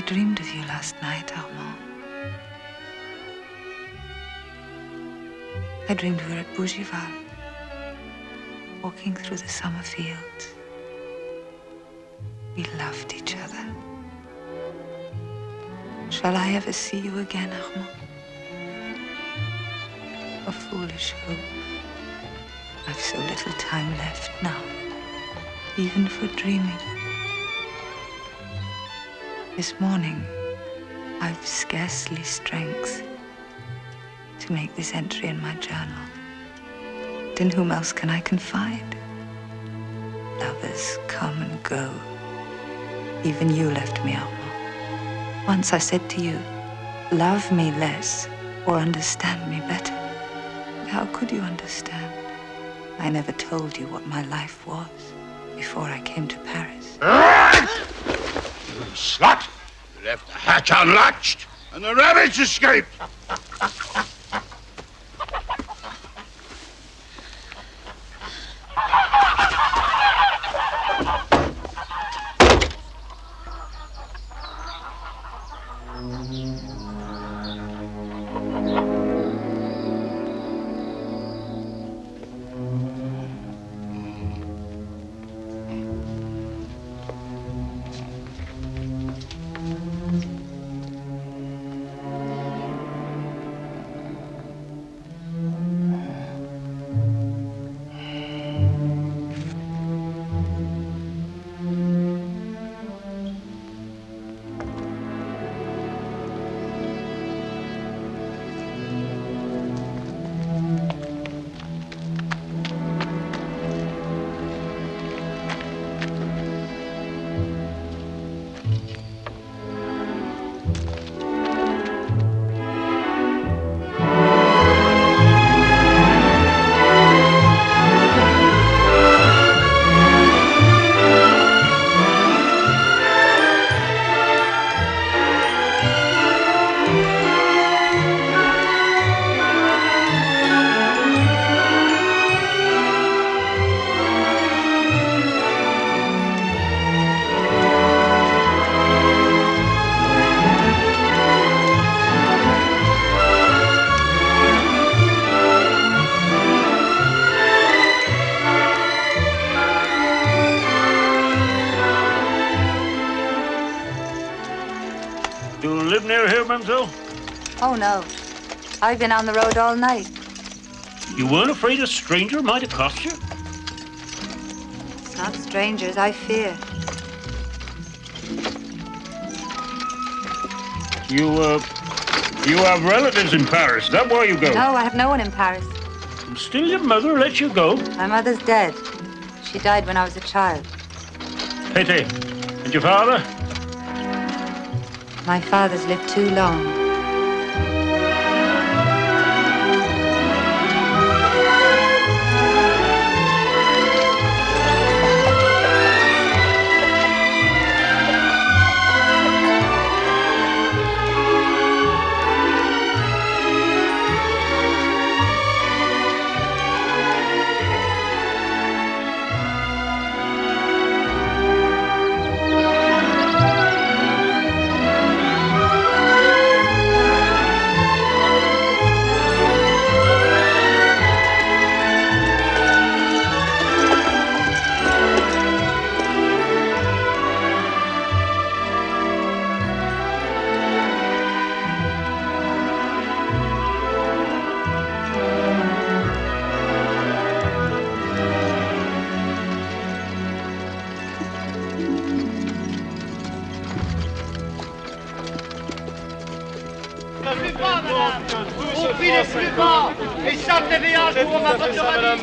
dreamed of you last night, Armand. I dreamed we were at Bougival, walking through the summer fields. We loved each other. Shall I ever see you again, Armand? A foolish hope. I've so little time left now, even for dreaming. This morning, I've scarcely strength to make this entry in my journal. Then whom else can I confide? Lovers come and go. Even you left me, Armand. Once I said to you, love me less or understand me better. How could you understand? I never told you what my life was before I came to Paris. You slut! You left the hatch unlatched, and the rabbits escaped. Oh, no. I've been on the road all night. You weren't afraid a stranger might accost you? It's not strangers I fear. You have relatives in Paris. Is that why you go? No, I have no one in Paris. And still your mother let you go? My mother's dead. She died when I was a child. Pity. And your father? My father's lived too long.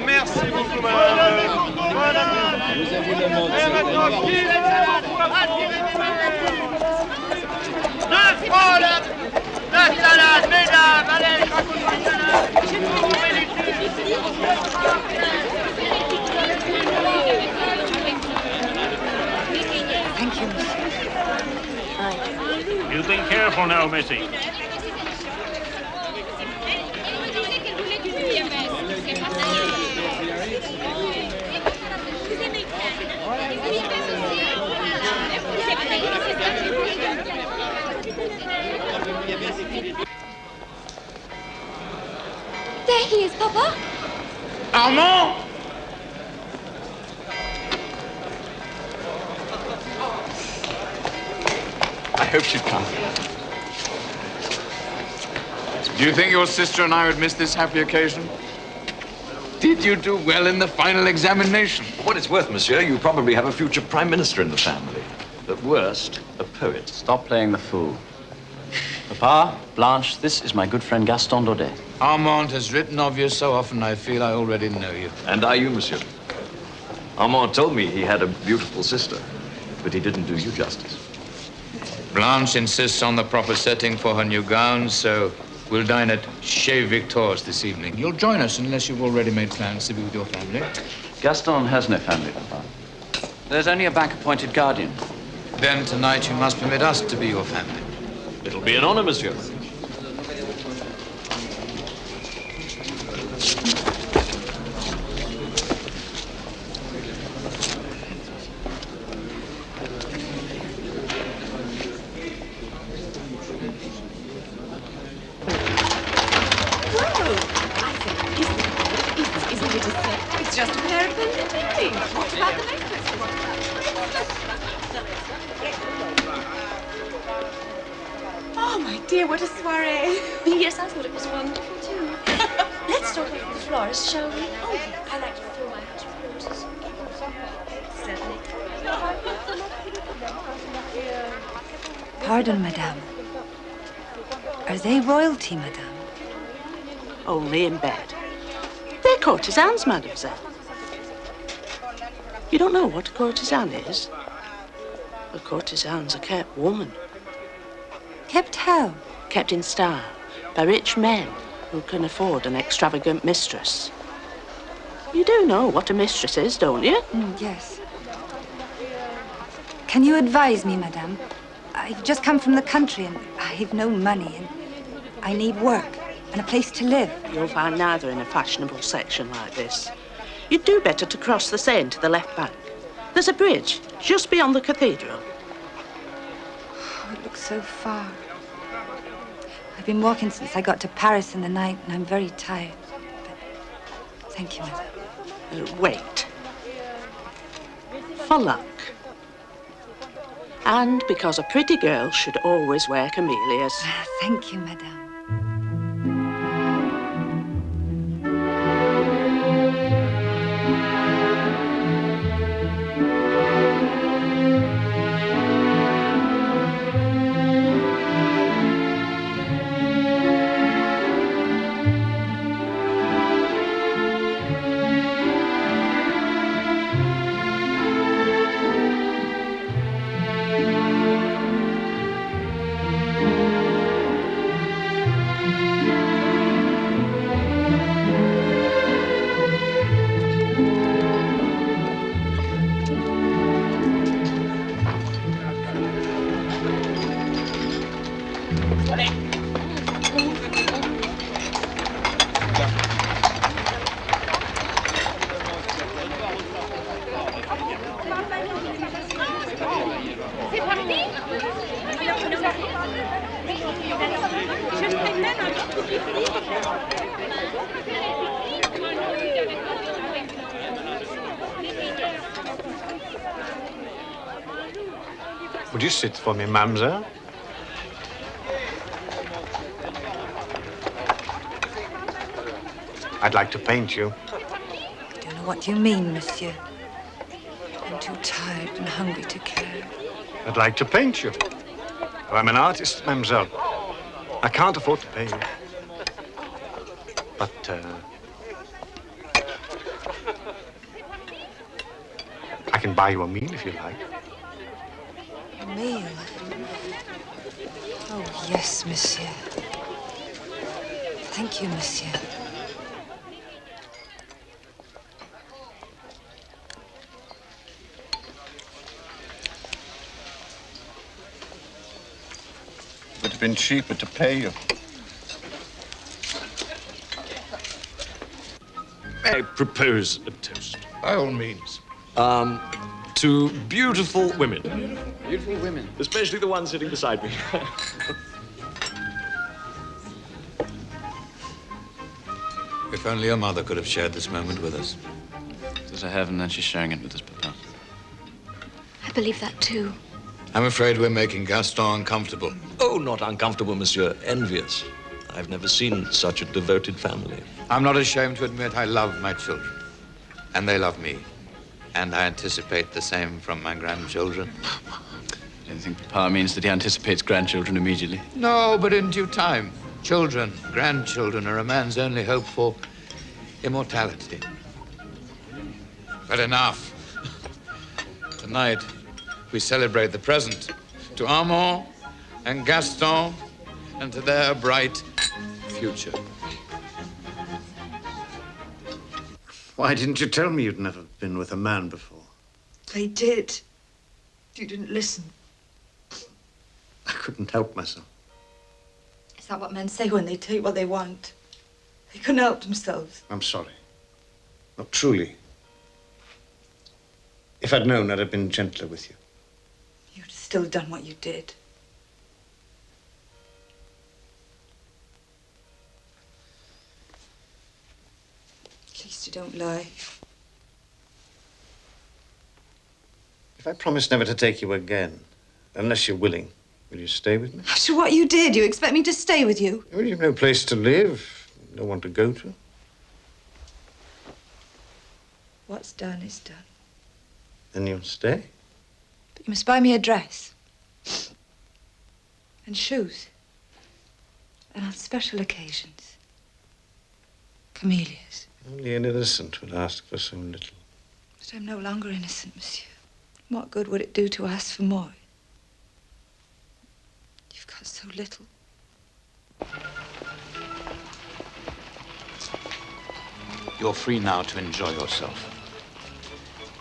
Merci beaucoup, madame. Vous avez le monde. Deux francs la salade, mesdames. Allez, je raconte la salade. Thank you, monsieur. You've been careful now, Missy. There he is, Papa. Armand! I hoped she'd come. Do you think your sister and I would miss this happy occasion? Did you do well in the final examination? For what it's worth, monsieur, you probably have a future prime minister in the family. At worst, a poet. Stop playing the fool. Papa, Blanche, this is my good friend Gaston Daudet. Armand has written of you so often, I feel I already know you. And are you, monsieur? Armand told me he had a beautiful sister, but he didn't do you justice. Blanche insists on the proper setting for her new gown, so we'll dine at Chez Victor's this evening. You'll join us unless you've already made plans to be with your family. Gaston has no family, Papa. There's only a bank-appointed guardian. Then tonight you must permit us to be your family. It'll be an honor, monsieur. Isn't it a set? It's just a pair of pendant earrings. What about the necklace? Oh, my dear, what a soiree. Yes, I thought it was wonderful, too. Let's start off with the florist, shall we? Oh, I like to fill my house with roses. Certainly. Pardon, madame. Are they royalty, madame? Only in bed. They're courtesans, mademoiselle. You don't know what a courtesan is? A courtesan's a kept woman. Kept how? Kept in style by rich men who can afford an extravagant mistress. You do know what a mistress is, don't you? Yes. Can you advise me, madame? I've just come from the country and I've no money and I need work and a place to live. You'll find neither in a fashionable section like this. You'd do better to cross the Seine to the left bank. There's a bridge just beyond the cathedral. Oh, it looks so far. I've been walking since I got to Paris in the night and I'm very tired. But thank you, madame. Wait. For luck. And because a pretty girl should always wear camellias. Thank you, madame. Would you sit for me, mademoiselle? I'd like to paint you. I don't know what you mean, monsieur. I'm too tired and hungry to care. I'd like to paint you. I'm an artist, mademoiselle. I can't afford to pay you. But, I can buy you a meal if you like. A meal? Oh, yes, monsieur. Thank you, monsieur. It would have been cheaper to pay you. I propose a toast. By all means. To beautiful women. Beautiful women. Especially the one sitting beside me. If only your mother could have shared this moment with us. There's a heaven, and she's sharing it with us, Papa. I believe that too. I'm afraid we're making Gaston uncomfortable. Oh, not uncomfortable, monsieur. Envious. I've never seen such a devoted family. I'm not ashamed to admit I love my children. And they love me. And I anticipate the same from my grandchildren. I don't think Papa means that he anticipates grandchildren immediately. No, but in due time. Children, grandchildren are a man's only hope for immortality. But enough. Tonight, we celebrate the present. To Armand and Gaston and to their bright future. Why didn't you tell me you'd never been with a man before? I did. You didn't listen. I couldn't help myself. Is that what men say when they take what they want? They couldn't help themselves. I'm sorry. Not truly. If I'd known, I'd have been gentler with you. You'd still done what you did. At least you don't lie. If I promise never to take you again, unless you're willing, will you stay with me? After what you did, you expect me to stay with you? Well, you've no place to live, no one to go to. What's done is done. Then you'll stay? But you must buy me a dress. And shoes. And on special occasions. Camellias. Only an innocent would ask for so little. But I'm no longer innocent, monsieur. What good would it do to ask for more? You've got so little. You're free now to enjoy yourself.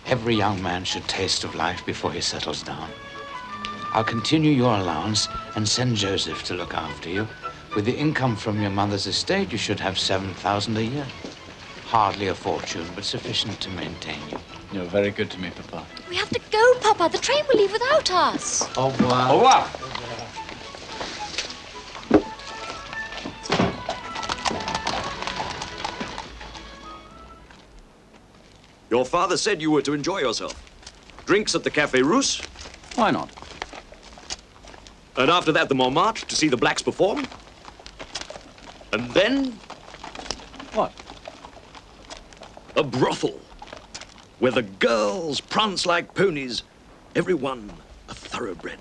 Every young man should taste of life before he settles down. I'll continue your allowance and send Joseph to look after you. With the income from your mother's estate, you should have 7,000 a year. Hardly a fortune, but sufficient to maintain you. You're very good to me, Papa. We have to go, Papa. The train will leave without us. Au revoir. Au revoir. Your father said you were to enjoy yourself. Drinks at the Café Russe. Why not? And after that, the Montmartre to see the blacks perform. And then... What? A brothel. Where the girls prance like ponies. Everyone a thoroughbred.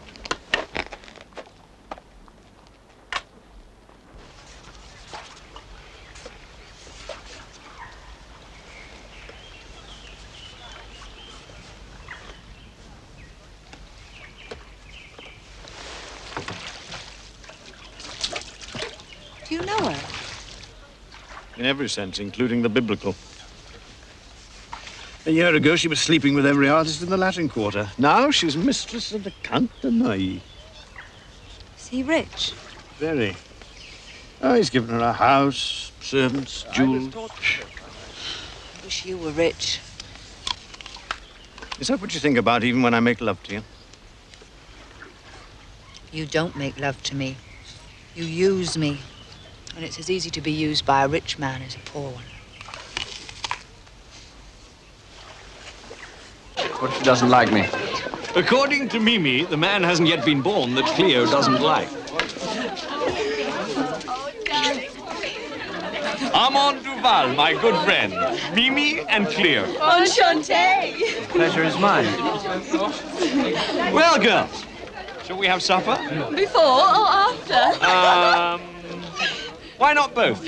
Do you know her? In every sense, including the biblical. A year ago, she was sleeping with every artist in the Latin Quarter. Now she's mistress of the Count de Neuilly. Is he rich? Very. Oh, he's given her a house, servants, jewels. I wish you were rich. Is that what you think about even when I make love to you? You don't make love to me. You use me. And it's as easy to be used by a rich man as a poor one. What if she doesn't like me? According to Mimi, the man hasn't yet been born that Cleo doesn't like. Armand Duval, my good friend. Mimi and Cleo. Enchanté. Pleasure is mine. Well, girls, shall we have supper? Before or after? Why not both?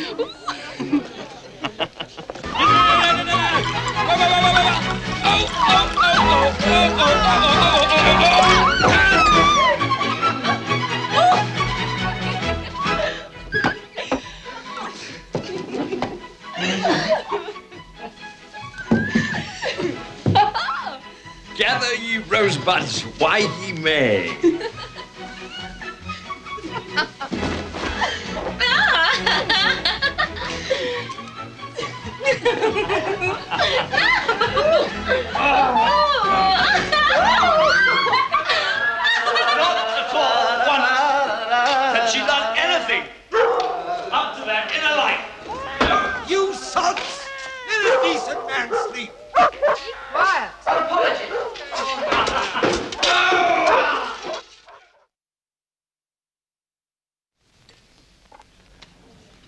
Gather ye rosebuds, why ye may. Had she done anything up to that inner light? You son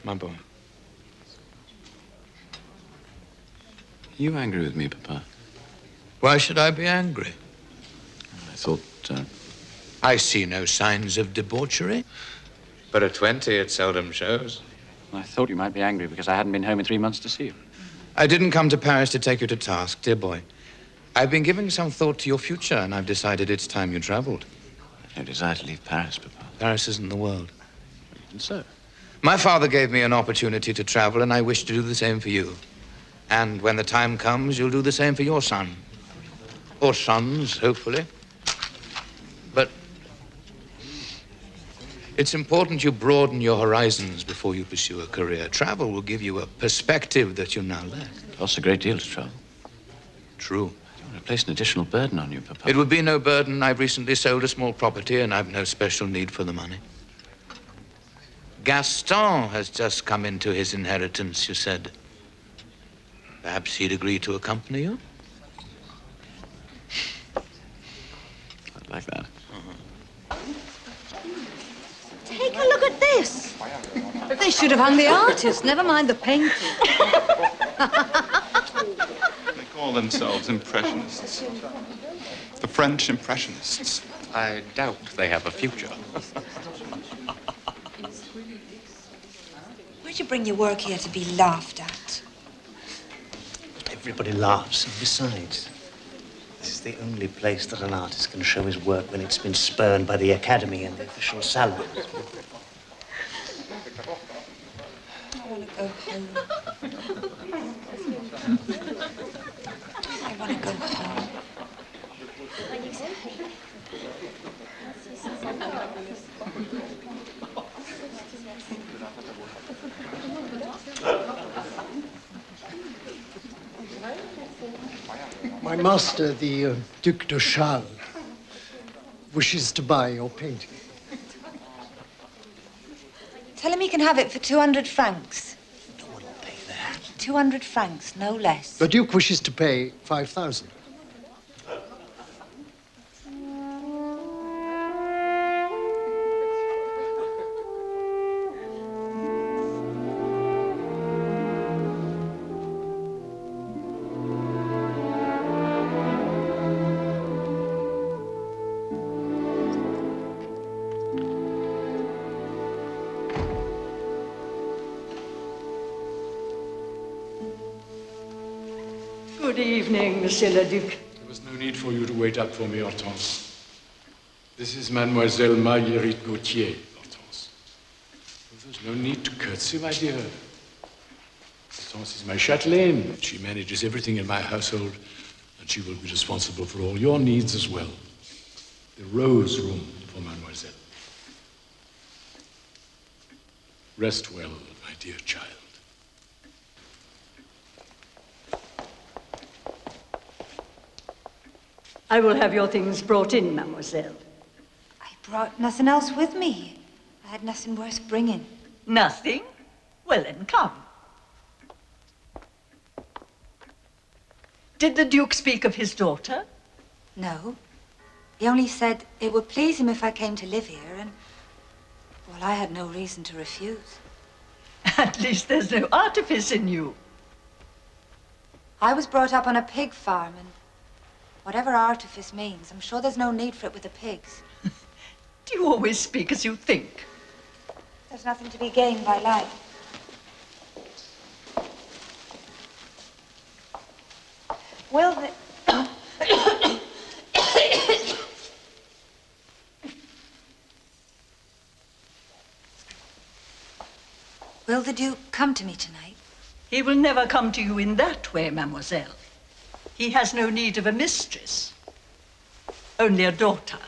My boy. Are you angry with me, Papa? Why should I be angry? I thought, I see no signs of debauchery. But at 20, it seldom shows. I thought you might be angry because I hadn't been home in 3 months to see you. I didn't come to Paris to take you to task, dear boy. I've been giving some thought to your future, and I've decided it's time you traveled. I have no desire to leave Paris, Papa. Paris isn't the world. Even so. My father gave me an opportunity to travel, and I wish to do the same for you. And when the time comes, you'll do the same for your son. Or sons, hopefully. But it's important you broaden your horizons before you pursue a career. Travel will give you a perspective that you now lack. It costs a great deal to travel. True. I don't want to place an additional burden on you, Papa. It would be no burden. I've recently sold a small property, and I've no special need for the money. Gaston has just come into his inheritance, you said. Perhaps he'd agree to accompany you? I'd like that. Take a look at this. They should have hung the artist, never mind the painting. They call themselves Impressionists. The French Impressionists. I doubt they have a future. Why'd you bring your work here to be laughed at? Everybody laughs, and besides, this is the only place that an artist can show his work when it's been spurned by the Academy and the official salons. I want to go home. I want to go home. My master, the Duc de Charles, wishes to buy your painting. Tell him he can have it for 200 francs. No one will pay that. 200 francs, no less. The Duke wishes to pay 5,000. Good evening, Monsieur le Duc. There was no need for you to wait up for me, Hortense. This is Mademoiselle Marguerite Gauthier, Hortense. Oh, there's no need to curtsy, my dear. Hortense is my chatelaine. She manages everything in my household, and she will be responsible for all your needs as well. The rose room for Mademoiselle. Rest well, my dear child. I will have your things brought in, mademoiselle. I brought nothing else with me. I had nothing worth bringing. Nothing? Well, then, come. Did the Duke speak of his daughter? No. He only said it would please him if I came to live here, and, well, I had no reason to refuse. At least there's no artifice in you. I was brought up on a pig farm, and whatever artifice means, I'm sure there's no need for it with the pigs. Do you always speak as you think? There's nothing to be gained by life. Will the... Will the Duke come to me tonight? He will never come to you in that way, mademoiselle. He has no need of a mistress, only a daughter.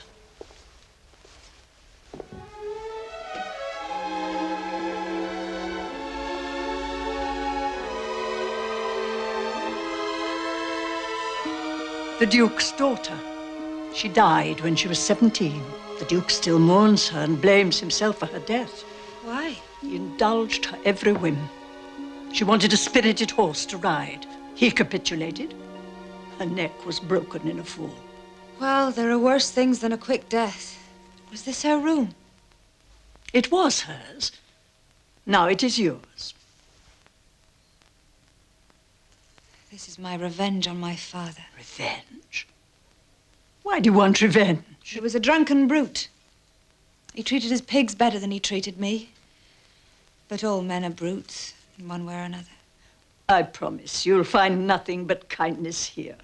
The Duke's daughter. She died when she was 17. The Duke still mourns her and blames himself for her death. Why? He indulged her every whim. She wanted a spirited horse to ride. He capitulated. Her neck was broken in a fall. Well, there are worse things than a quick death. Was this her room? It was hers. Now it is yours. This is my revenge on my father. Revenge? Why do you want revenge? He was a drunken brute. He treated his pigs better than he treated me. But all men are brutes, in one way or another. I promise you'll find nothing but kindness here.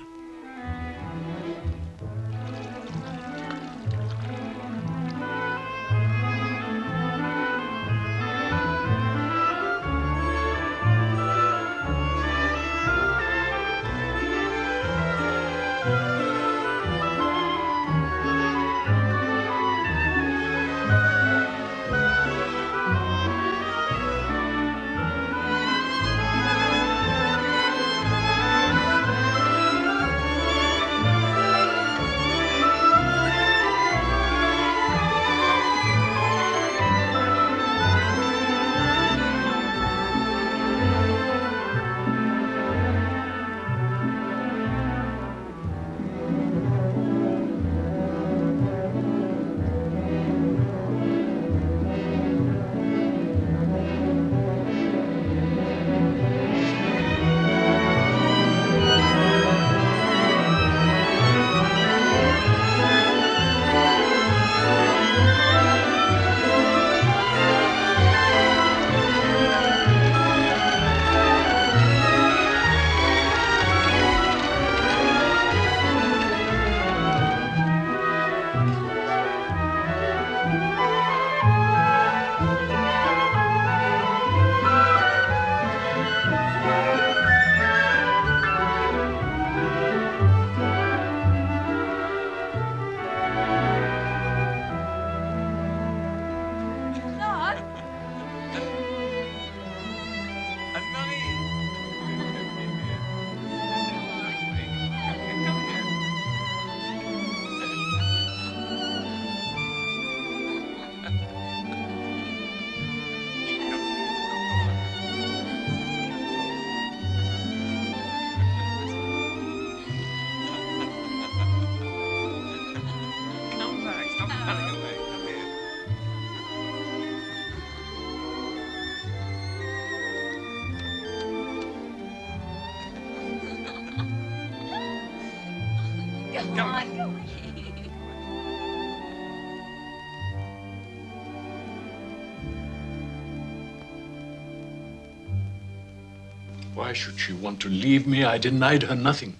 Why should she want to leave me? I denied her nothing.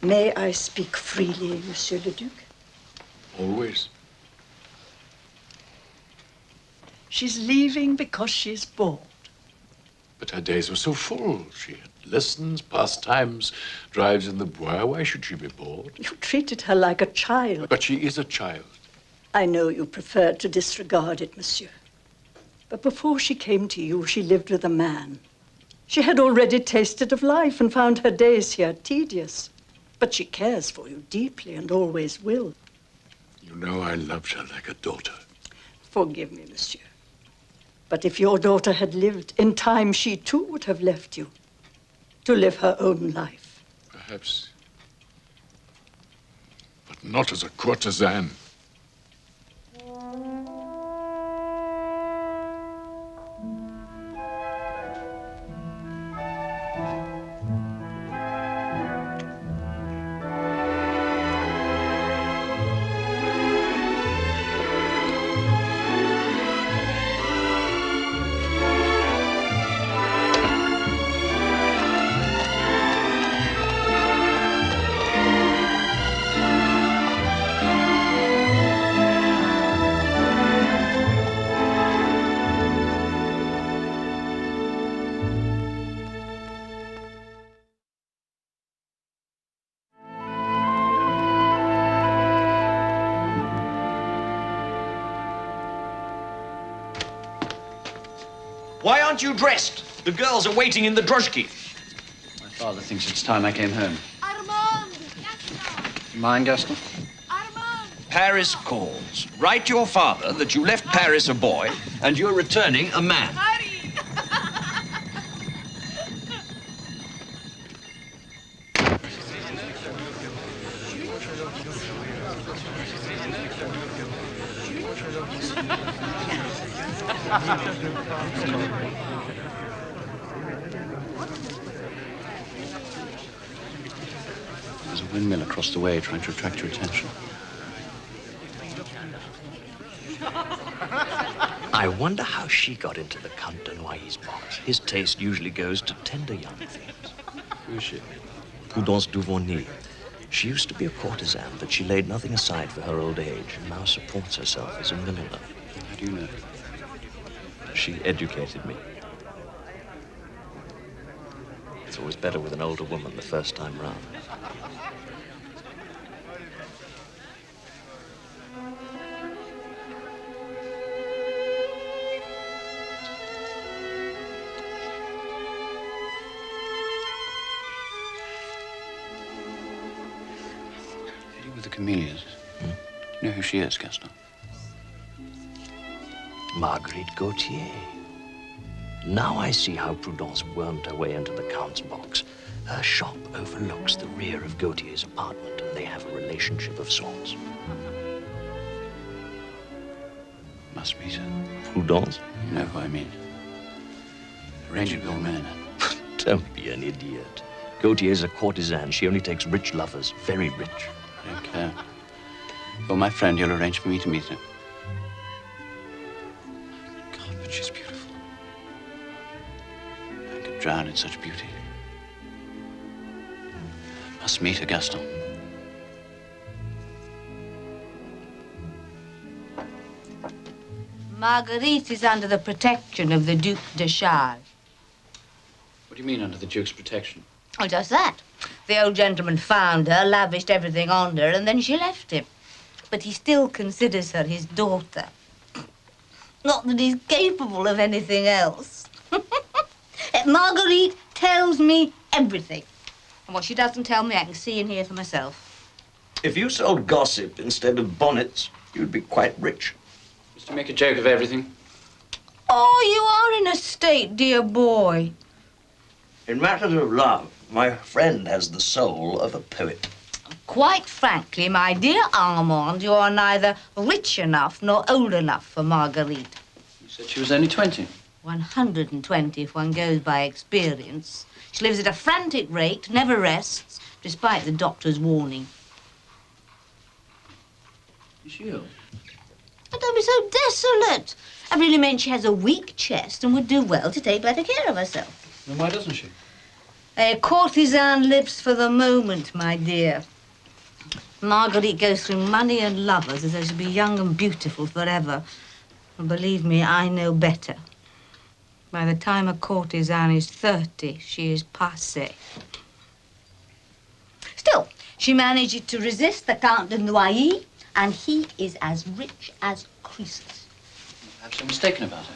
May I speak freely, Monsieur le Duc? Always. She's leaving because she's bored. But her days were so full. She had lessons, pastimes, drives in the Bois. Why should she be bored? You treated her like a child. But she is a child. I know you preferred to disregard it, Monsieur. But before she came to you, she lived with a man. She had already tasted of life and found her days here tedious. But she cares for you deeply and always will. You know I loved her like a daughter. Forgive me, Monsieur. But if your daughter had lived, in time she too would have left you to live her own life. Perhaps. But not as a courtesan. Why aren't you dressed? The girls are waiting in the drozhki. My father thinks it's time I came home. Armand! Mine, Gaston? Paris calls. Write your father that you left Paris a boy and you're returning a man. There's a windmill across the way trying to attract your attention. I wonder how she got into the Count de Noailles box. His taste usually goes to tender young things. Who is she? Prudence Duvernay. She used to be a courtesan, but she laid nothing aside for her old age and now supports herself as a milliner. How do you know? She educated me. It's always better with an older woman the first time round. With the camellias. Do you know who she is, Gaston? Marguerite Gautier. Now I see how Prudence wormed her way into the Count's box. Her shop overlooks the rear of Gautier's apartment, and they have a relationship of sorts. Must meet her. Prudence? You know who I mean. Arranging your man. Don't be an idiot. Gautier's a courtesan. She only takes rich lovers, very rich. I don't care. You're my friend. You'll arrange for me to meet her. God, but she's beautiful. I could drown in such beauty. I must meet her, Gaston. Marguerite is under the protection of the Duc de Charles. What do you mean, under the Duke's protection? Oh, just that. The old gentleman found her, lavished everything on her, and then she left him. But he still considers her his daughter. Not that he's capable of anything else. Marguerite tells me everything. And what she doesn't tell me, I can see and hear for myself. If you sold gossip instead of bonnets, you'd be quite rich. Just to make a joke of everything. Oh, you are in a state, dear boy. In matters of love, my friend has the soul of a poet. Quite frankly, my dear Armand, you are neither rich enough nor old enough for Marguerite. You said she was only 20. 120 if one goes by experience. She lives at a frantic rate, never rests, despite the doctor's warning. Is she ill? Oh, don't be so desolate. I really meant she has a weak chest and would do well to take better care of herself. Then why doesn't she? A courtesan lives for the moment, my dear. Marguerite goes through money and lovers as though she'd be young and beautiful forever. And believe me, I know better. By the time a courtesan is 30, she is passée. Still, she managed to resist the Count de Noailles, and he is as rich as Croesus. Perhaps I'm mistaken about her.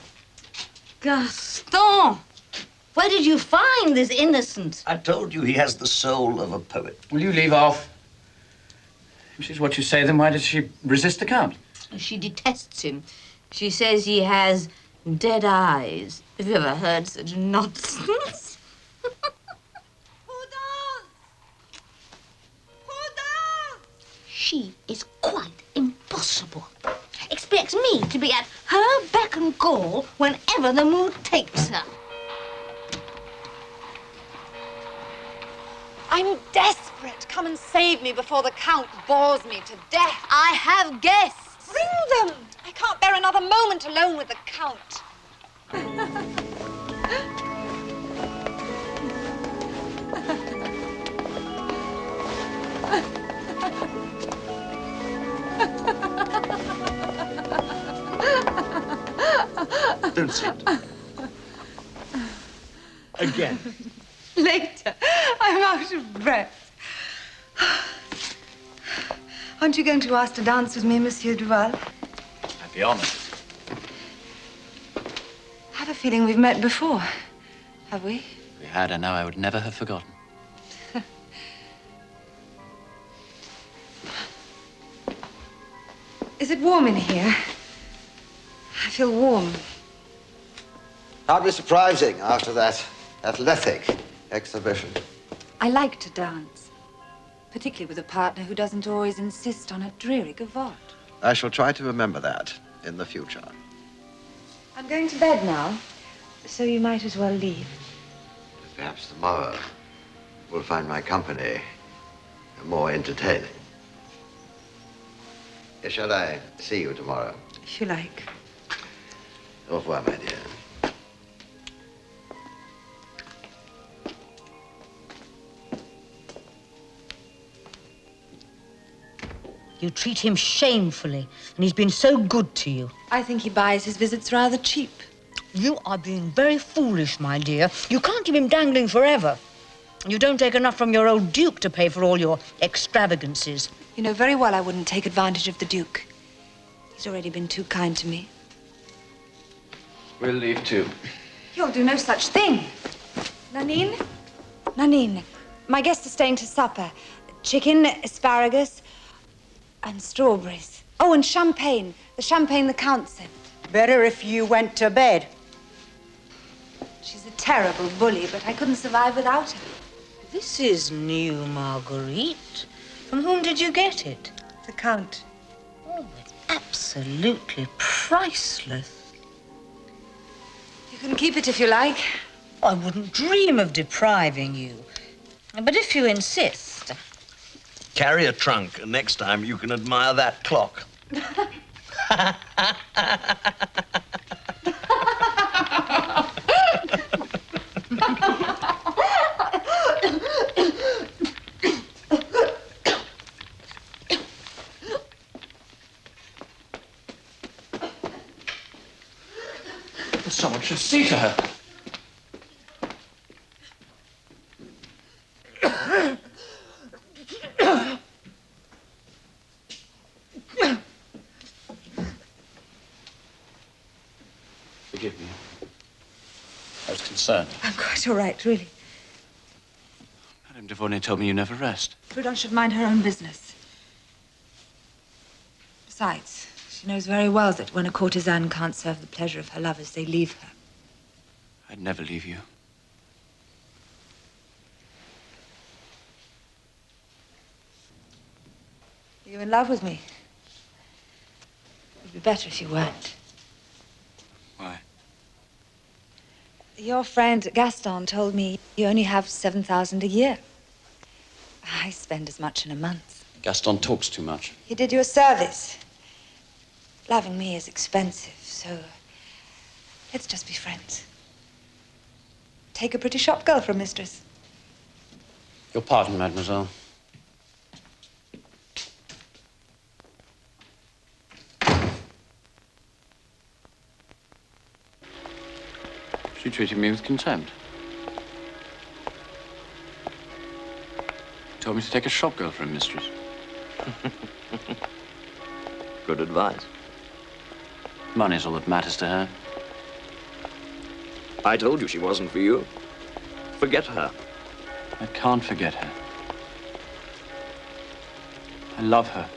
Gaston! Where did you find this innocent? I told you he has the soul of a poet. Will you leave off? If she's what you say, then why does she resist the Count? She detests him. She says he has dead eyes. Have you ever heard such nonsense? She is quite impossible. Expects me to be at her beck and call whenever the mood takes her. I'm desperate. Come and save me before the Count bores me to death. I have guests. Bring them. I can't bear another moment alone with the Count. Don't sit. Again. Later. I'm out of breath. Aren't you going to ask to dance with me, Monsieur Duval? I'd be honored. I have a feeling we've met before. Have we? If we had, I know I would never have forgotten. Is it warm in here? I feel warm. Hardly surprising after that athletic exhibition. I like to dance, particularly with a partner who doesn't always insist on a dreary gavotte. I shall try to remember that in the future. I'm going to bed now, so you might as well leave. Perhaps tomorrow we'll find my company more entertaining. Shall I see you tomorrow? If you like. Au revoir, my dear. You treat him shamefully, and he's been so good to you. I think he buys his visits rather cheap. You are being very foolish, my dear. You can't keep him dangling forever. You don't take enough from your old Duke to pay for all your extravagances. You know very well I wouldn't take advantage of the Duke. He's already been too kind to me. We'll leave too. You'll do no such thing. Nanine? Nanine, my guests are staying to supper. Chicken, asparagus, and strawberries. Oh, and champagne. The champagne the Count sent. Better if you went to bed. She's a terrible bully, but I couldn't survive without her. This is new, Marguerite. From whom did you get it? The Count. Oh, it's absolutely priceless. You can keep it if you like. I wouldn't dream of depriving you. But if you insist... Carry a trunk, and next time you can admire that clock. Someone should see to her. Forgive me. I was concerned. I'm quite all right, really. Madame de Volnay told me you never rest. Prudence should mind her own business. Besides, she knows very well that when a courtesan can't serve the pleasure of her lovers, they leave her. I'd never leave you. Are you in love with me? It would be better if you weren't. Why? Your friend Gaston told me you only have 7,000 a year. I spend as much in a month. Gaston talks too much. He did you a service. Loving me is expensive, so let's just be friends. Take a pretty shop girl for a mistress. Your pardon, mademoiselle. She treated me with contempt. Told me to take a shop girl for a mistress. Good advice. Money's all that matters to her. I told you she wasn't for you. Forget her. I can't forget her. I love her.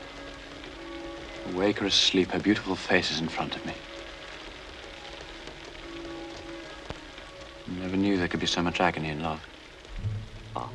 Awake or asleep, her beautiful face is in front of me. I never knew there could be so much agony in love. Ah.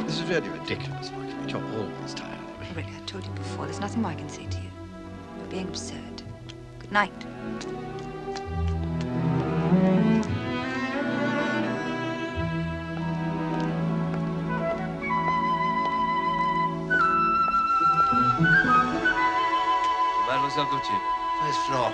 This is really ridiculous, Marguerite. You're always tired of me. Really, I told you before, there's nothing more I can say to you. You're being absurd. Good night. Mademoiselle Gautier. Where's Flore?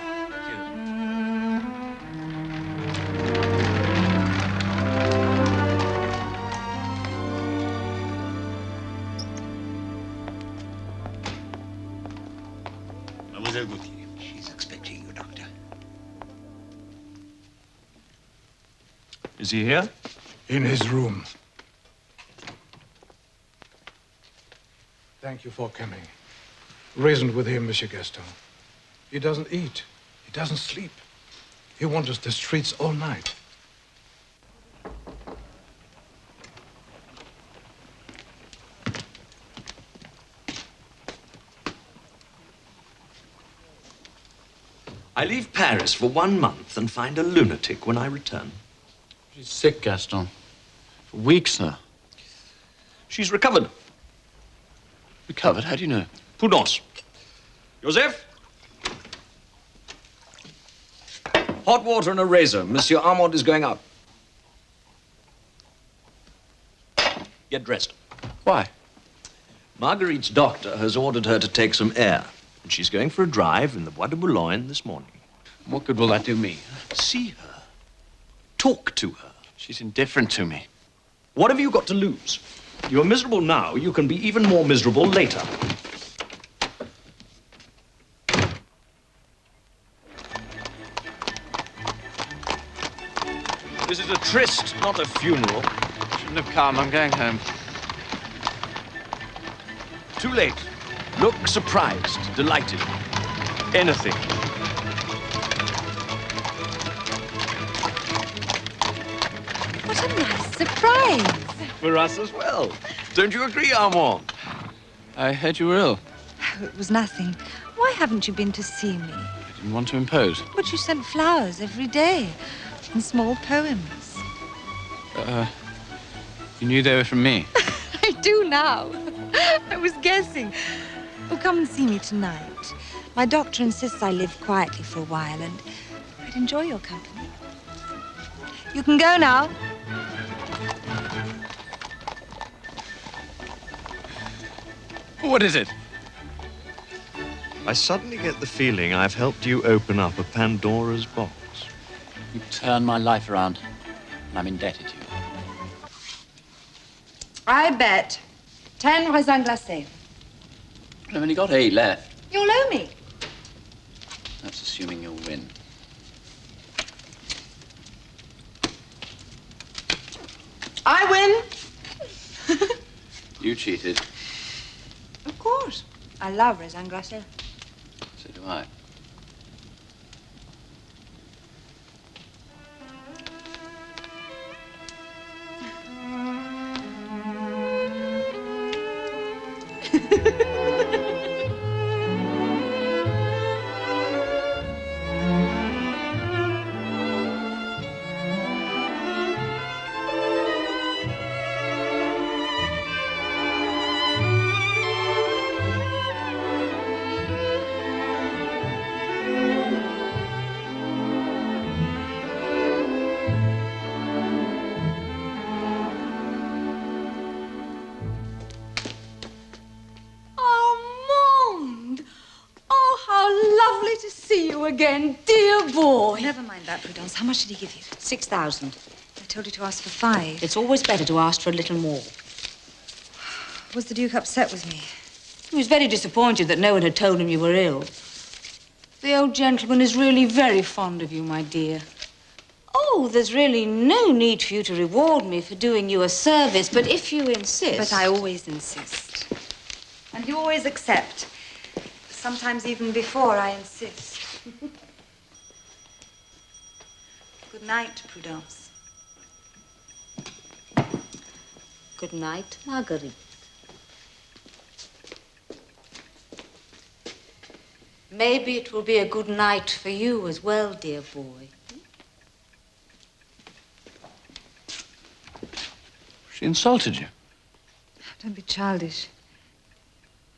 Mademoiselle Gautier. She's expecting you, Doctor. Is he here? In his room. Thank you for coming. Reasoned with him, Monsieur Gaston. He doesn't eat. He doesn't sleep. He wanders the streets all night. I leave Paris for 1 month and find a lunatic when I return. She's sick, Gaston. For weeks now. She's recovered. Recovered? How do you know? Prudence. Joseph? Hot water and a razor. Monsieur Armand is going out. Get dressed. Why? Marguerite's doctor has ordered her to take some air. And she's going for a drive in the Bois de Boulogne this morning. What good will that do me? See her. Talk to her. She's indifferent to me. What have you got to lose? You're miserable now. You can be even more miserable later. This is a tryst, not a funeral. Shouldn't have come. I'm going home. Too late. Look surprised, delighted. Anything. What a nice surprise. For us as well. Don't you agree, Armand? I heard you were ill. Oh, it was nothing. Why haven't you been to see me? I didn't want to impose. But you sent flowers every day and small poems. You knew they were from me. I do now. I was guessing. Oh, come and see me tonight. My doctor insists I live quietly for a while, and I'd enjoy your company. You can go now. What is it? I suddenly get the feeling I've helped you open up a Pandora's box. You turned my life around, and I'm indebted to you. I bet 10 raisins glacés. I've only got 8 left. You'll owe me. That's assuming you'll win. I win. You cheated. Of course. I love raisins glacés. So do I. Again, dear boy. Never mind that, Prudence. How much did he give you? 6,000. I told you to ask for 5. It's always better to ask for a little more. Was the Duke upset with me? He was very disappointed that no one had told him you were ill. The old gentleman is really very fond of you, my dear. Oh, there's really no need for you to reward me for doing you a service, but if you insist... But I always insist. And you always accept. Sometimes even before I insist. Good night, Prudence. Good night, Marguerite. Maybe it will be a good night for you as well, dear boy. She insulted you. Don't be childish.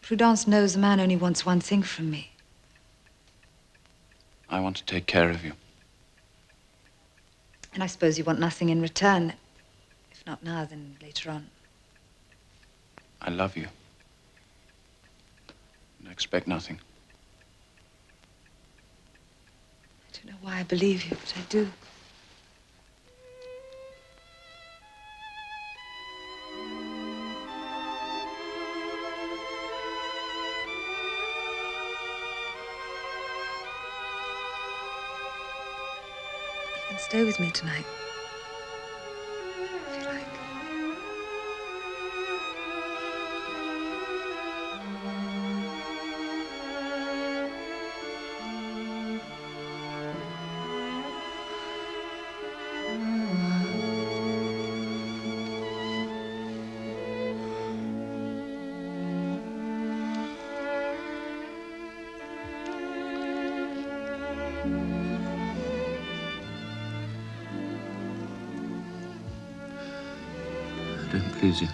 Prudence knows a man only wants one thing from me. I want to take care of you. And I suppose you want nothing in return. If not now, then later on. I love you. And I expect nothing. I don't know why I believe you, but I do. You can stay with me tonight. don't please you.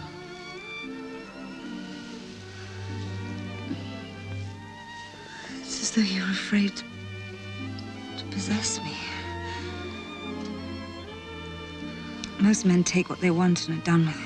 It's as though you're afraid to possess me. Most men take what they want and are done with it.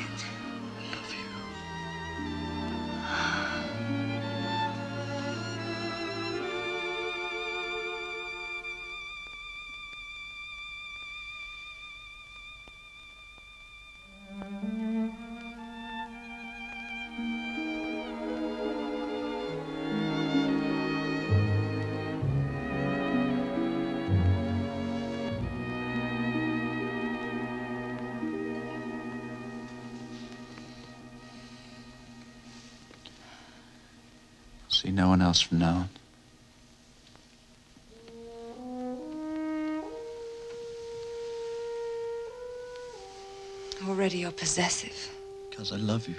See no one else from now on. Already you're possessive. Because I love you.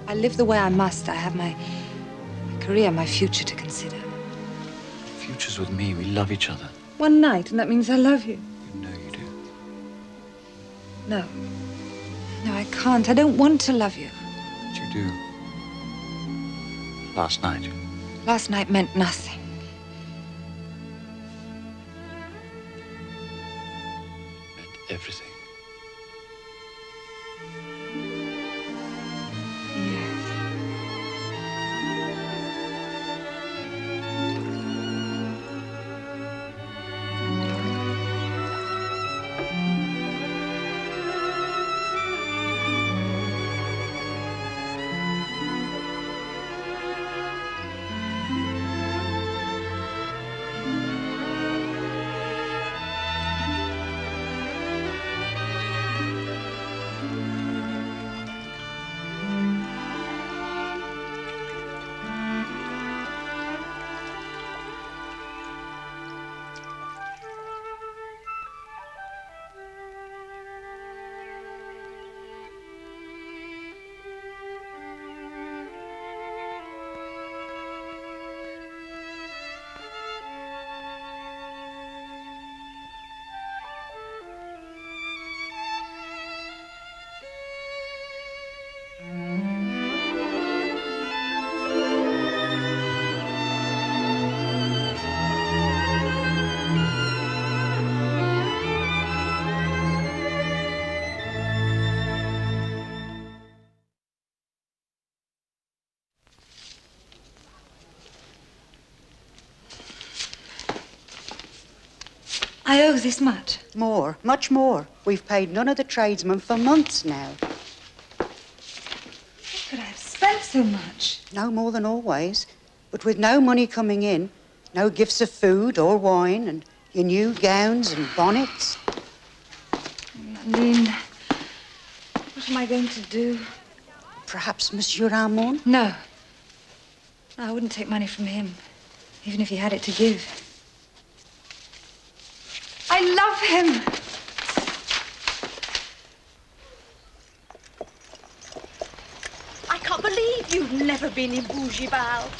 I live the way I must. I have my career, my future to consider. Future's with me. We love each other. One night, and that means I love you. You know you do. No. No, I can't. I don't want to love you. But you do. Last night. Last night meant nothing. Meant everything. I owe this much. More, much more. We've paid none of the tradesmen for months now. How could I have spent so much? No more than always. But with no money coming in, no gifts of food or wine, and your new gowns and bonnets. Nadine, what am I going to do? Perhaps Monsieur Armand? No. No, I wouldn't take money from him, even if he had it to give. I love him. I can't believe you've never been in Bougival.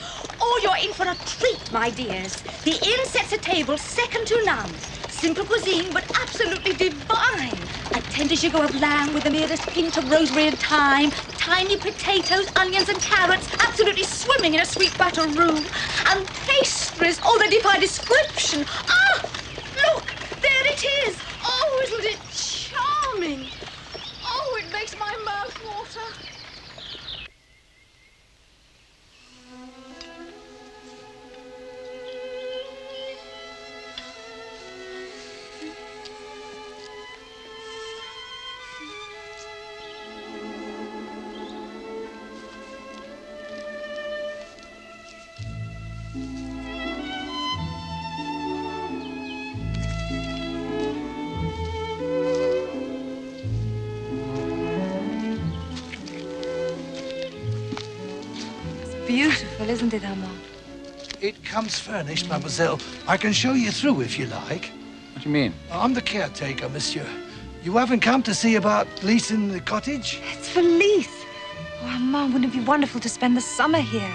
Oh, you're in for a treat, my dears. The inn sets a table second to none. Simple cuisine, but absolutely divine. A tender sugar of lamb with the merest hint of rosemary and thyme. Tiny potatoes, onions and carrots, absolutely swimming in a sweet butter roux. And pastries, oh, they defy description. Ah, look, there it is. Oh, isn't it charming? Oh, it makes my mouth water. Beautiful, isn't it, Armand? It comes furnished, mademoiselle. I can show you through if you like. What do you mean? I'm the caretaker, monsieur. You haven't come to see about leasing the cottage? It's for lease. Oh, Armand, wouldn't it be wonderful to spend the summer here?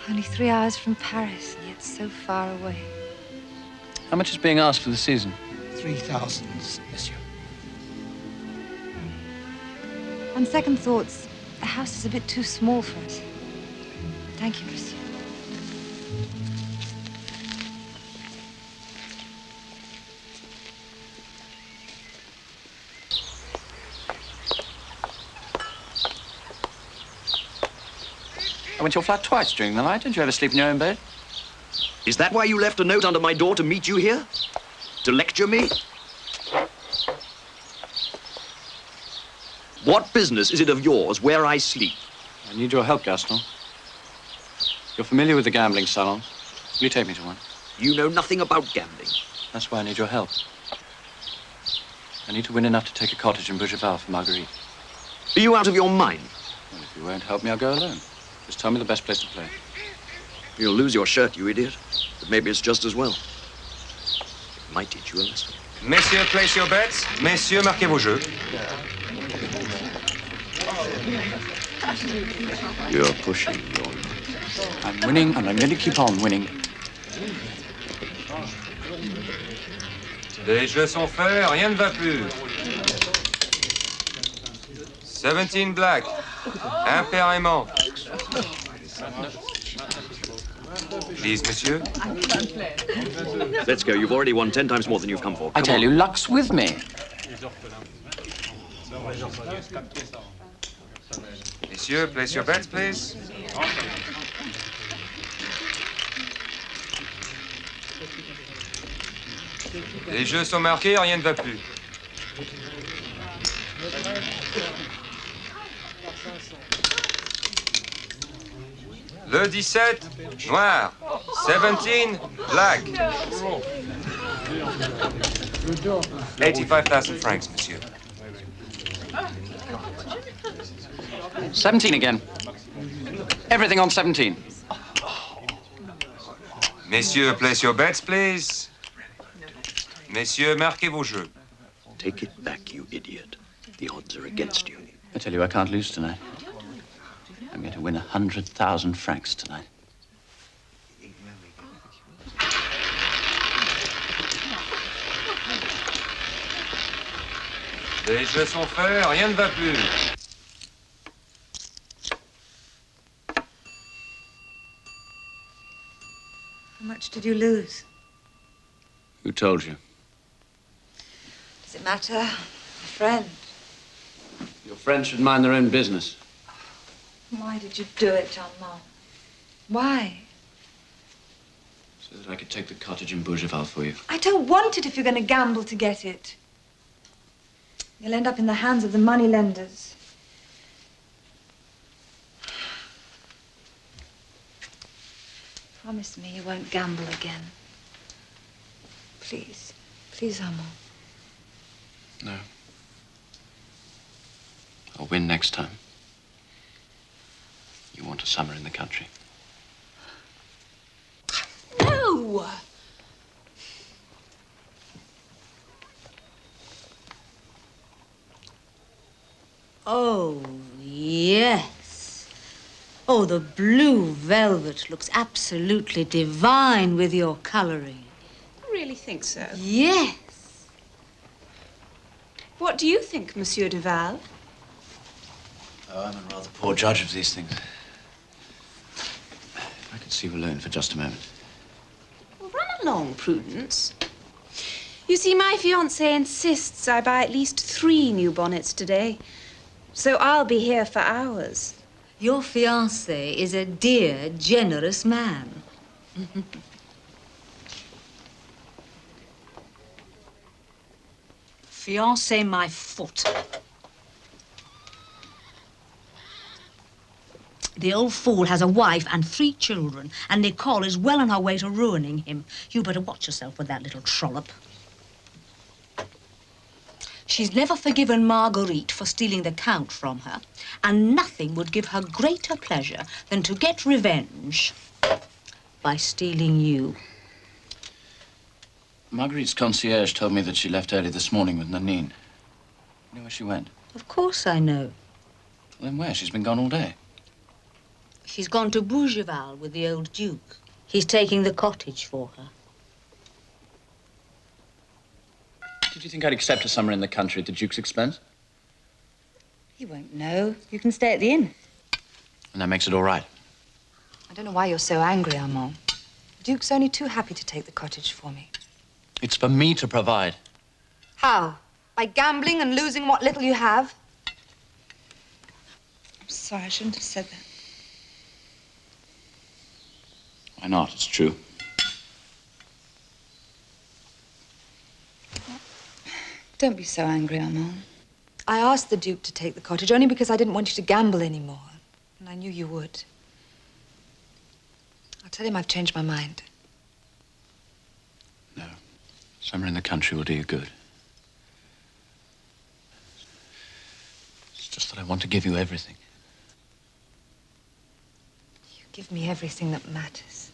Only 3 hours from Paris, and yet so far away. How much is being asked for the season? 3,000, monsieur. On second thoughts, the house is a bit too small for us. Thank you, monsieur. I went to your flat twice during the night. Didn't you ever sleep in your own bed? Is that why you left a note under my door to meet you here? To lecture me? What business is it of yours where I sleep? I need your help, Gaston. You're familiar with the gambling salons. Will you take me to one? You know nothing about gambling. That's why I need your help. I need to win enough to take a cottage in Bougival for Marguerite. Are you out of your mind? Well, if you won't help me, I'll go alone. Just tell me the best place to play. You'll lose your shirt, you idiot. But maybe it's just as well. It might teach you a lesson. Messieurs, place your bets. Messieurs, marquez vos jeux. You're pushing your luck. I'm winning, and I'm going to keep on winning. Les jeux sont faits, rien ne va plus. 17 black. Impaiement. Please, monsieur. Let's go. You've already won 10 times more than you've come for. I tell you, luck's with me. Messieurs, place your bets, please. Les jeux sont marqués, rien ne va plus. Le 17, noir. 17, black. 85,000 francs, monsieur. 17 again. Everything on 17. Messieurs, place your bets, please. Messieurs, marquez vos jeux. Take it back, you idiot. The odds are against you. I tell you, I can't lose tonight. I'm going to win 100,000 francs tonight. Les jeux sont faits, rien ne va plus. How much did you lose? Who told you? Does it matter? A friend. Your friends should mind their own business. Why did you do it, John Mom? Why? So that I could take the cottage in Bougival for you. I don't want it if you're going to gamble to get it. You'll end up in the hands of the moneylenders. Promise me you won't gamble again. Please. Please, Armand. No. I'll win next time. You want a summer in the country? No! Oh, yes. Oh, the blue velvet looks absolutely divine with your coloring. I really think so. Yes. What do you think, Monsieur Duval? Oh, I'm a rather poor judge of these things. If I could see you alone for just a moment. Well, run along, Prudence. You see, my fiancé insists I buy at least 3 new bonnets today. So I'll be here for hours. Your fiancé is a dear, generous man. Fiancé my foot. The old fool has a wife and 3 children, and Nicole is well on her way to ruining him. You better watch yourself with that little trollop. She's never forgiven Marguerite for stealing the Count from her, and nothing would give her greater pleasure than to get revenge by stealing you. Marguerite's concierge told me that she left early this morning with Nanine. You know where she went? Of course I know. Then where? She's been gone all day. She's gone to Bougival with the old Duke. He's taking the cottage for her. Did you think I'd accept a summer in the country at the Duke's expense? He won't know. You can stay at the inn. And that makes it all right. I don't know why you're so angry, Armand. The Duke's only too happy to take the cottage for me. It's for me to provide. How? By gambling and losing what little you have? I'm sorry, I shouldn't have said that. Why not? It's true. Don't be so angry, Armand. I asked the Duke to take the cottage only because I didn't want you to gamble anymore. And I knew you would. I'll tell him I've changed my mind. No. Summer in the country will do you good. It's just that I want to give you everything. You give me everything that matters.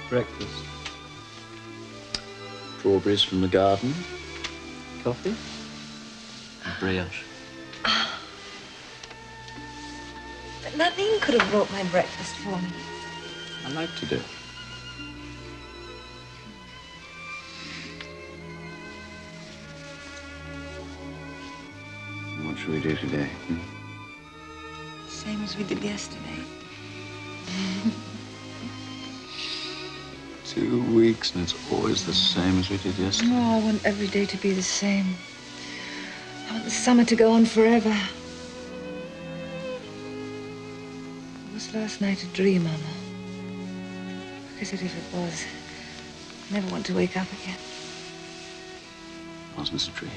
Breakfast. Strawberries from the garden. Coffee. And brioche. But Nadine could have brought my breakfast for me. I like to do. What should we do today? Same as we did yesterday. 2 weeks, and it's always the same as we did yesterday. Oh, I want every day to be the same. I want the summer to go on forever. Was last night a dream, Mama? Because if it was, I never want to wake up again. Wasn't it a dream?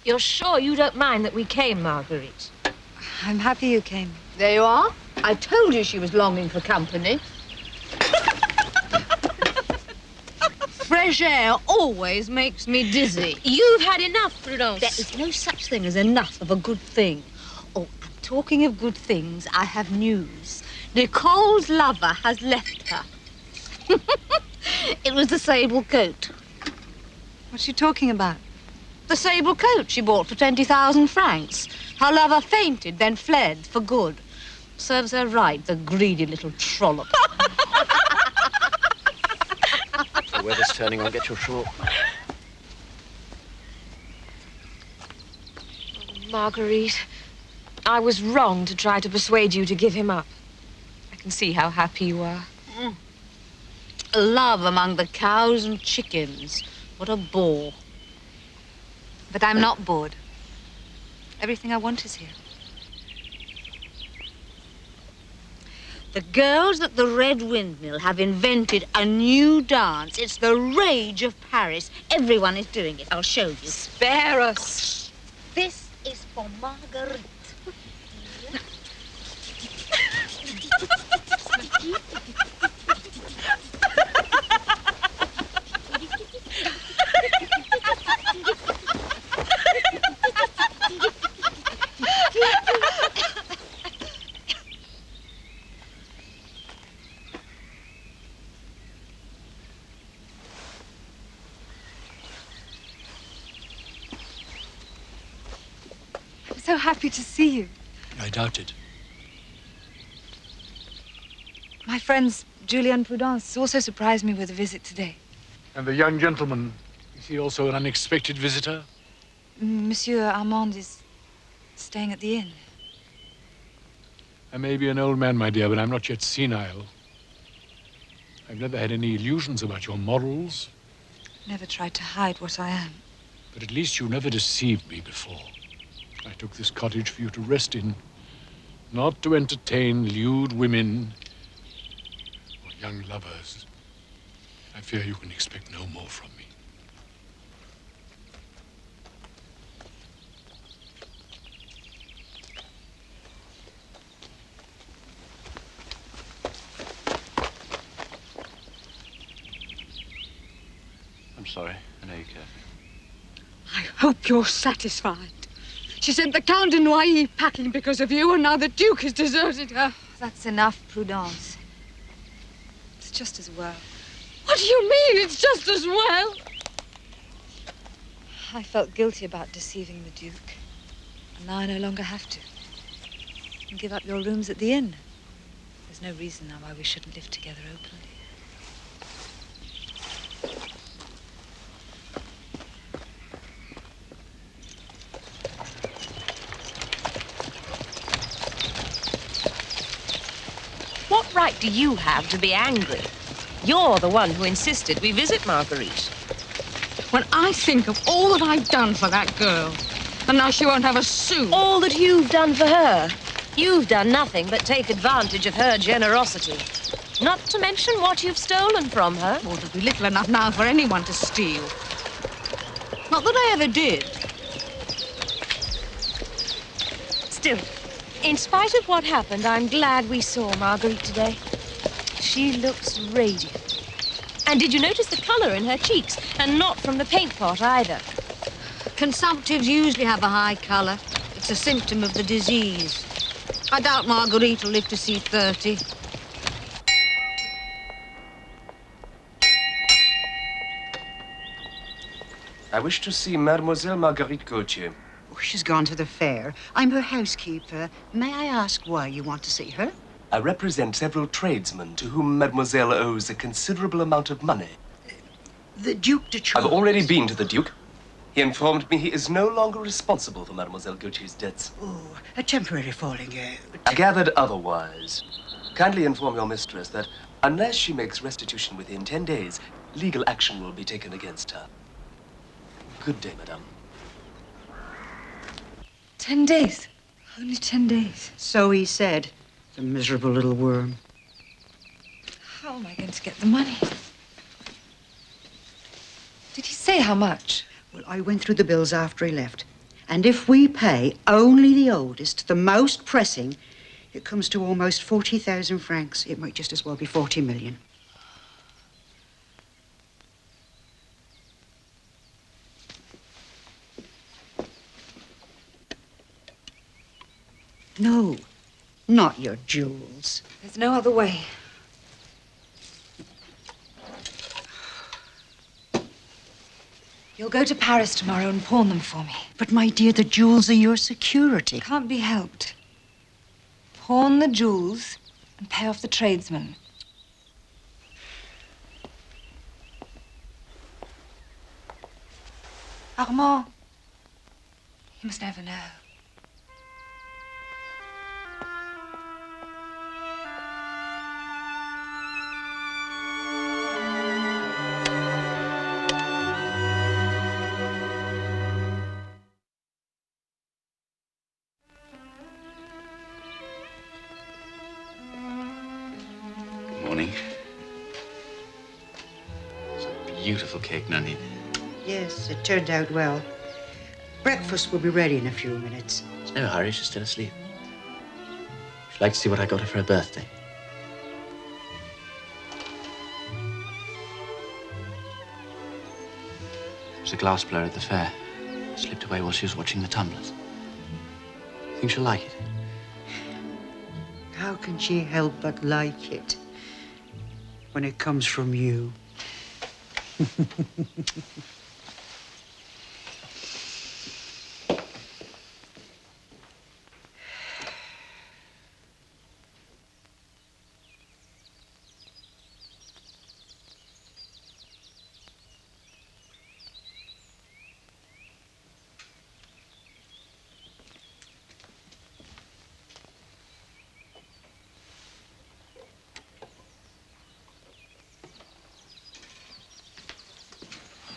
You're sure you don't mind that we came, Marguerite? I'm happy you came. There you are. I told you she was longing for company. Fresh air always makes me dizzy. You've had enough, Prudence. There is no such thing as enough of a good thing. Oh, and talking of good things, I have news. Nicole's lover has left her. It was the sable coat. What's she talking about? The sable coat she bought for 20,000 francs. Her lover fainted, then fled for good. Serves her right, the greedy little trollop. The weather's turning on. Get your shawl. Marguerite, I was wrong to try to persuade you to give him up. I can see how happy you are. Love among the cows and chickens. What a bore. But I'm not bored. Everything I want is here. The girls at the Red Windmill have invented a new dance. It's the rage of Paris. Everyone is doing it. I'll show you. Spare us. This is for Marguerite. I'm so happy to see you. I doubt it. My friends, Julie and Prudence, also surprised me with a visit today. And the young gentleman, is he also an unexpected visitor? Monsieur Armand is staying at the inn. I may be an old man, my dear, but I'm not yet senile. I've never had any illusions about your morals. Never tried to hide what I am. But at least you never deceived me before. I took this cottage for you to rest in, not to entertain lewd women or young lovers. I fear you can expect no more from me. I'm sorry. I know you care. I hope you're satisfied. She sent the Count de Noailles packing because of you, and now the Duke has deserted her. That's enough, Prudence. It's just as well. What do you mean, it's just as well? I felt guilty about deceiving the Duke. And now I no longer have to. And give up your rooms at the inn. There's no reason now why we shouldn't live together openly. What right do you have to be angry? You're the one who insisted we visit Marguerite. When I think of all that I've done for that girl, and now she won't have a sou. All that you've done for her. You've done nothing but take advantage of her generosity. Not to mention what you've stolen from her. Oh, there'll be little enough now for anyone to steal. Not that I ever did. Still, in spite of what happened, I'm glad we saw Marguerite today. She looks radiant. And did you notice the color in her cheeks? And not from the paint pot either. Consumptives usually have a high color. It's a symptom of the disease. I doubt Marguerite will live to see 30. I wish to see Mademoiselle Marguerite Gautier. Oh, she's gone to the fair. I'm her housekeeper. May I ask why you want to see her? I represent several tradesmen to whom Mademoiselle owes a considerable amount of money. The Duke de Charles. I've already been to the Duke. He informed me he is no longer responsible for Mademoiselle Gautier's debts. Oh, a temporary falling out. I gathered otherwise. Kindly inform your mistress that unless she makes restitution within 10 days, legal action will be taken against her. Good day, madame. 10 days. Only 10 days. So he said, the miserable little worm. How am I going to get the money? Did he say how much? Well, I went through the bills after he left. And if we pay only the oldest, the most pressing, it comes to almost 40,000 francs. It might just as well be 40 million. No, not your jewels. There's no other way. You'll go to Paris tomorrow and pawn them for me. But, my dear, the jewels are your security. Can't be helped. Pawn the jewels and pay off the tradesmen. Armand, you must never know. Morning. It's a beautiful cake, Nanny. Yes, it turned out well. Breakfast will be ready in a few minutes. There's no hurry, she's still asleep. She'd like to see what I got her for her birthday. There was a glass blower at the fair. It slipped away while she was watching the tumblers. Think she'll like it? How can she help but like it when it comes from you?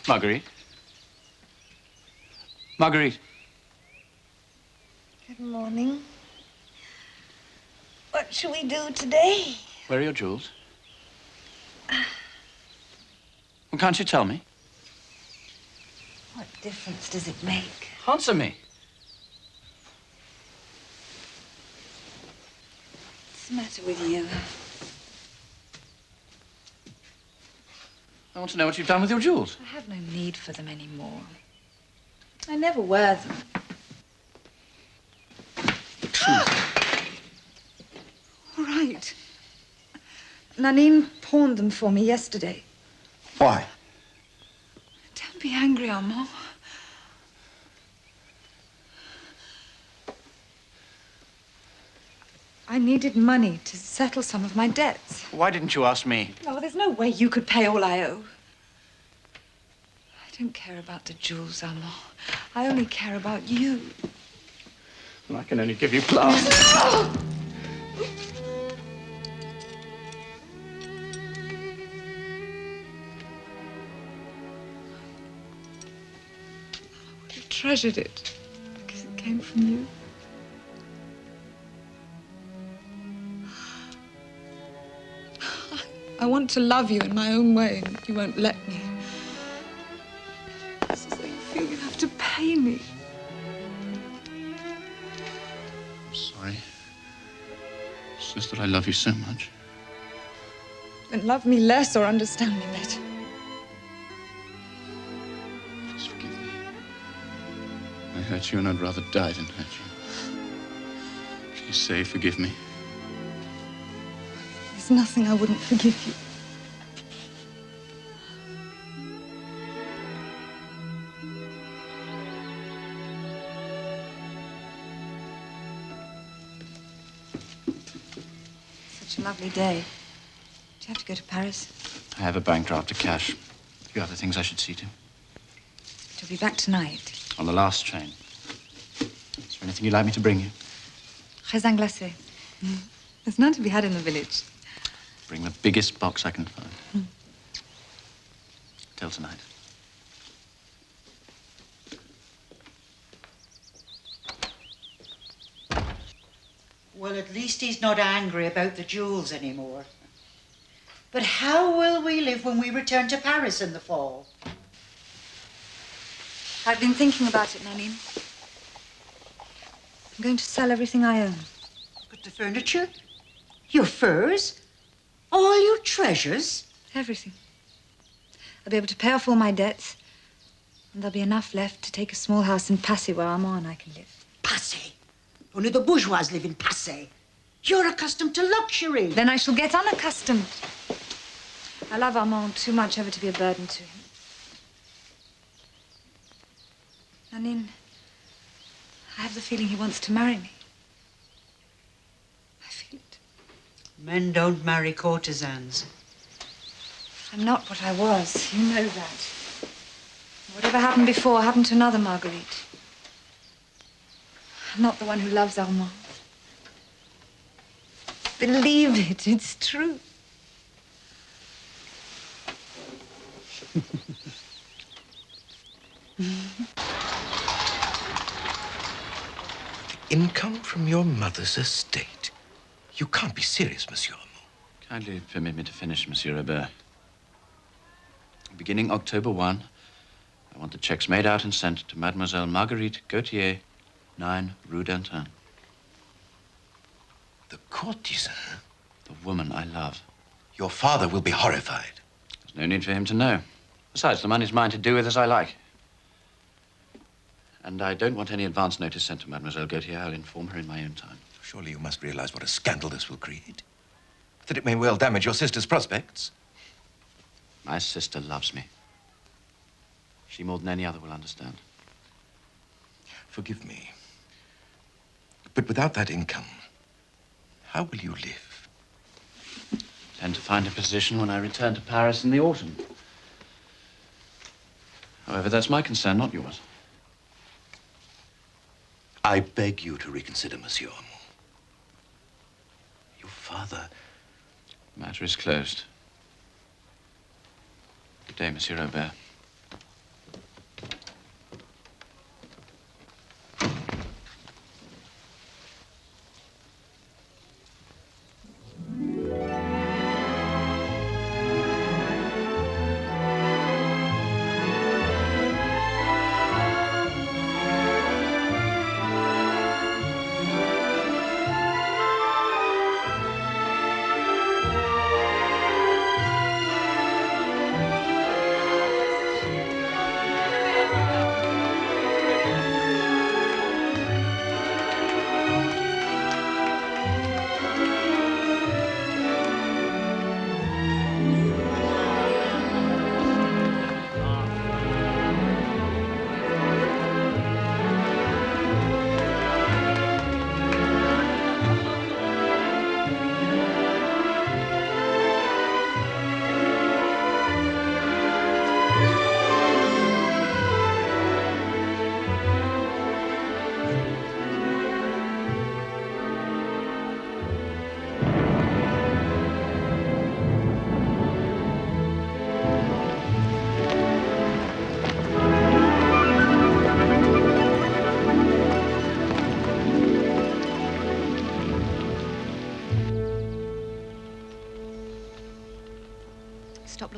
Marguerite? Marguerite? Good morning. What shall we do today? Where are your jewels? Well, can't you tell me? What difference does it make? Answer me. What's the matter with you? I want to know what you've done with your jewels. I have no need for them anymore. I never wear them. All right. Nanine pawned them for me yesterday. Why? Don't be angry, Armand. I needed money to settle some of my debts. Why didn't you ask me? Oh, there's no way you could pay all I owe. I don't care about the jewels, Armand. I only care about you. Well, I can only give you glass. No! I would have treasured it because it came from you. I want to love you in my own way, and you won't let me. It's as though you feel you have to pay me. I'm sorry. It's just that I love you so much. Then love me less or understand me better. Please forgive me. I hurt you and I'd rather die than hurt you. Please say forgive me. There's nothing I wouldn't forgive you. Such a lovely day. Do you have to go to Paris? I have a bank draft of cash. A few other things I should see to. You'll be back tonight. On the last train. Is there anything you'd like me to bring you? Raisin glacé. There's none to be had in the village. Bring the biggest box I can find. Till tonight. Well, at least he's not angry about the jewels anymore. But how will we live when we return to Paris in the fall? I've been thinking about it, Nanine. I'm going to sell everything I own. But the furniture? Your furs? All your treasures? Everything. I'll be able to pay off all my debts. And there'll be enough left to take a small house in Passy where Armand and I can live. Passy? Only the bourgeois live in Passy. You're accustomed to luxury. Then I shall get unaccustomed. I love Armand too much ever to be a burden to him. Nanine, I have the feeling he wants to marry me. I feel it. Men don't marry courtesans. I'm not what I was. You know that. Whatever happened before happened to another Marguerite. I'm not the one who loves Armand. Believe it, it's true. Income from your mother's estate. You can't be serious, Monsieur Armand. Kindly permit me to finish, Monsieur Robert. Beginning October 1, I want the checks made out and sent to Mademoiselle Marguerite Gautier, 9 Rue d'Antin. The courtesan? The woman I love. Your father will be horrified. There's no need for him to know. Besides, the money's mine to do with as I like. And I don't want any advance notice sent to Mademoiselle Gautier. I'll inform her in my own time. Surely you must realize what a scandal this will create. That it may well damage your sister's prospects. My sister loves me. She more than any other will understand. Forgive me. But without that income, how will you live? Intend to find a position when I return to Paris in the autumn. However, that's my concern, not yours. I beg you to reconsider, Monsieur Armand. Your father... The matter is closed. Good day, Monsieur Robert.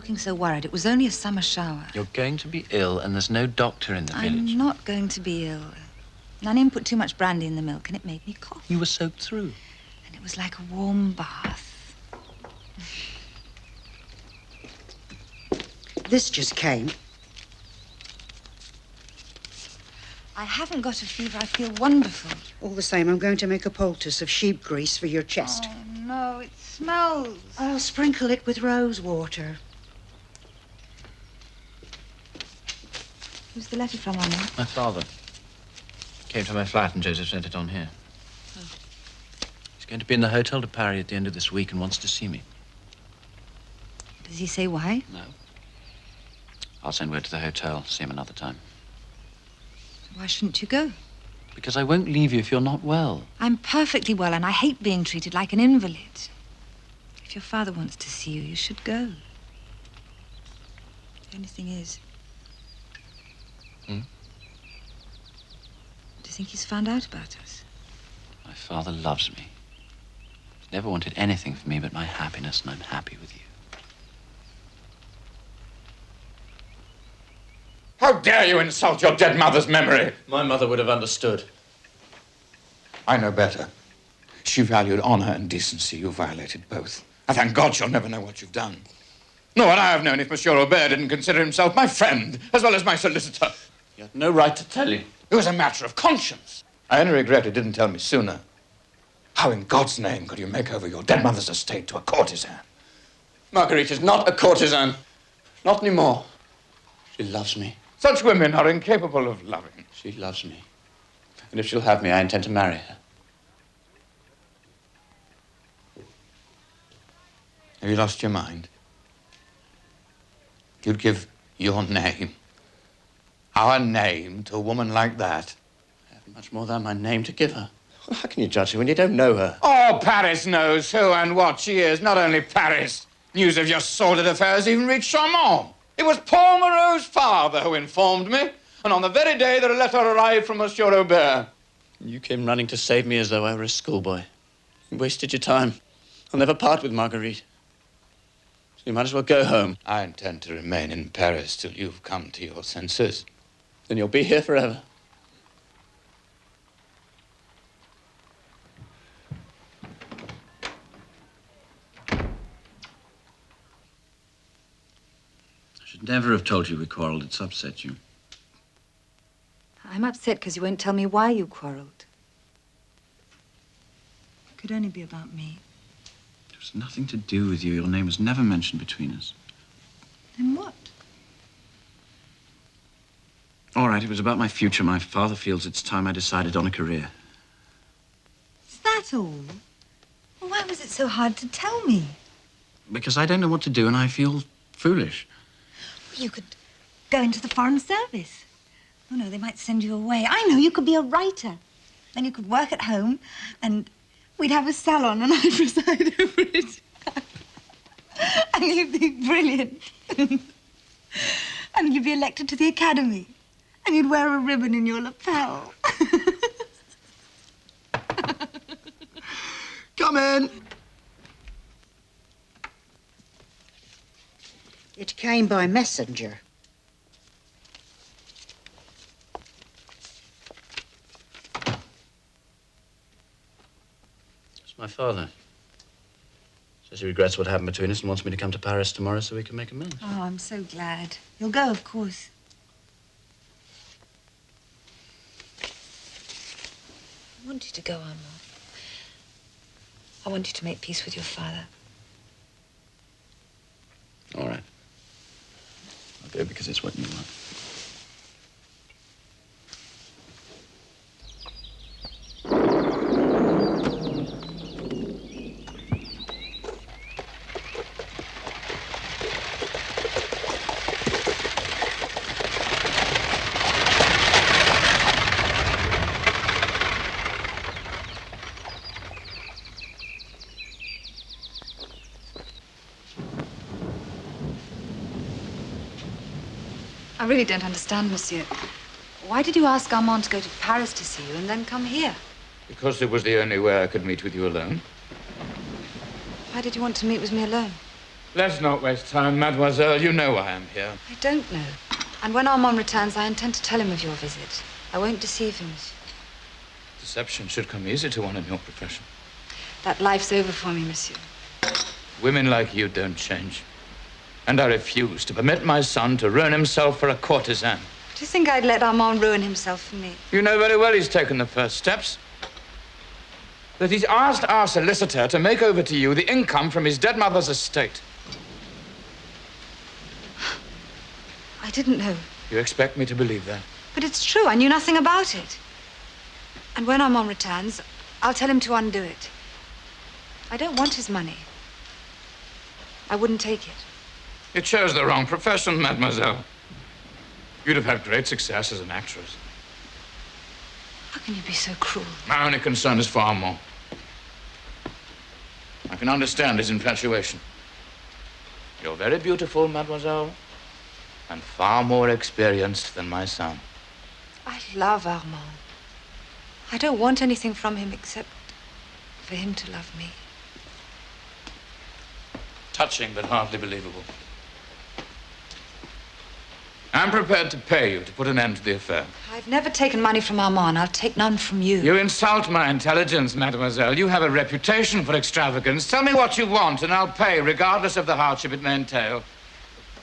looking so worried. It was only a summer shower. You're going to be ill, and there's no doctor in the village. I'm not going to be ill. Nanny put too much brandy in the milk, and it made me cough. You were soaked through. And it was like a warm bath. This just came. I haven't got a fever. I feel wonderful. All the same, I'm going to make a poultice of sheep grease for your chest. Oh, no, it smells. I'll sprinkle it with rose water. Who's the letter from, Anna? My father came to my flat and Joseph sent it on here. Oh. He's going to be in the Hotel de Paris at the end of this week and wants to see me. Does he say why? No. I'll send word to the hotel, see him another time. Why shouldn't you go? Because I won't leave you if you're not well. I'm perfectly well, and I hate being treated like an invalid. If your father wants to see you, you should go. The only thing is... Hmm? Do you think he's found out about us? My father loves me. He's never wanted anything for me but my happiness, and I'm happy with you. How dare you insult your dead mother's memory? My mother would have understood. I know better. She valued honor and decency. You violated both. I thank God she'll never know what you've done. Nor would I have known if Monsieur Robert didn't consider himself my friend, as well as my solicitor. You had no right to tell you. It was a matter of conscience. I only regret he didn't tell me sooner. How in God's name could you make over your dead mother's estate to a courtesan? Marguerite is not a courtesan. Not anymore. She loves me. Such women are incapable of loving. She loves me. And if she'll have me, I intend to marry her. Have you lost your mind? You'd give your name, our name, to a woman like that? I have much more than my name to give her. Well, how can you judge her when you don't know her? Oh, Paris knows who and what she is. Not only Paris. News of your sordid affairs even reached Charmont. It was Paul Moreau's father who informed me, and on the very day that a letter arrived from Monsieur Robert. You came running to save me as though I were a schoolboy. You wasted your time. I'll never part with Marguerite. So you might as well go home. I intend to remain in Paris till you've come to your senses. Then you'll be here forever. I should never have told you we quarreled. It's upset you. I'm upset because you won't tell me why you quarreled. It could only be about me. It was nothing to do with you. Your name was never mentioned between us. Then what? All right, it was about my future. My father feels it's time I decided on a career. Is that all? Well, why was it so hard to tell me? Because I don't know what to do and I feel foolish. You could go into the Foreign Service. Oh, no, they might send you away. I know, you could be a writer. Then you could work at home, and we'd have a salon, and I'd preside over it. And you'd be brilliant. And you'd be elected to the Academy. And you'd wear a ribbon in your lapel. Come in. It came by messenger. It's my father. Says he regrets what happened between us and wants me to come to Paris tomorrow so we can make amends. Oh, I'm so glad. You'll go, of course. I want you to go, Armand. I want you to make peace with your father. All right. I'll go because it's what you want. I really don't understand, monsieur. Why did you ask Armand to go to Paris to see you and then come here? Because it was the only way I could meet with you alone. Why did you want to meet with me alone? Let's not waste time, mademoiselle. You know I am here. I don't know. And when Armand returns, I intend to tell him of your visit. I won't deceive him, monsieur. Deception should come easy to one in your profession. That life's over for me, monsieur. Women like you don't change. And I refuse to permit my son to ruin himself for a courtesan. Do you think I'd let Armand ruin himself for me? You know very well he's taken the first steps. That he's asked our solicitor to make over to you the income from his dead mother's estate. I didn't know. You expect me to believe that? But it's true. I knew nothing about it. And when Armand returns, I'll tell him to undo it. I don't want his money. I wouldn't take it. You chose the wrong profession, mademoiselle. You'd have had great success as an actress. How can you be so cruel? My only concern is for Armand. I can understand his infatuation. You're very beautiful, mademoiselle, and far more experienced than my son. I love Armand. I don't want anything from him except for him to love me. Touching, but hardly believable. I'm prepared to pay you to put an end to the affair. I've never taken money from Armand. I'll take none from you. You insult my intelligence, mademoiselle. You have a reputation for extravagance. Tell me what you want, and I'll pay, regardless of the hardship it may entail.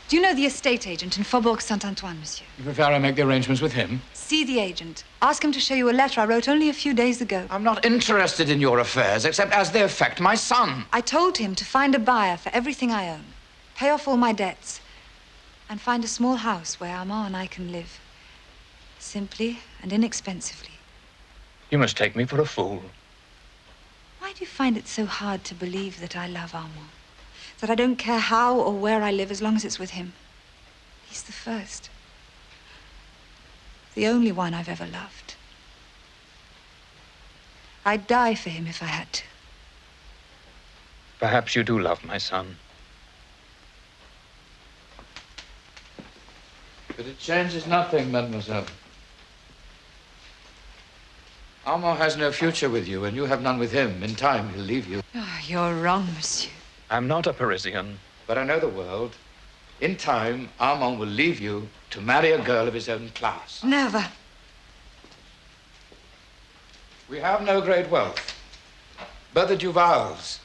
Do you know the estate agent in Faubourg Saint-Antoine, monsieur? You prefer I make the arrangements with him? See the agent. Ask him to show you a letter I wrote only a few days ago. I'm not interested in your affairs, except as they affect my son. I told him to find a buyer for everything I own, pay off all my debts, and find a small house where Armand and I can live. Simply and inexpensively. You must take me for a fool. Why do you find it so hard to believe that I love Armand? That I don't care how or where I live as long as it's with him? He's the first. The only one I've ever loved. I'd die for him if I had to. Perhaps you do love my son. But it changes nothing, mademoiselle. Armand has no future with you, and you have none with him. In time, he'll leave you. Oh, you're wrong, monsieur. I'm not a Parisian, but I know the world. In time, Armand will leave you to marry a girl of his own class. Never. We have no great wealth, but the Duvals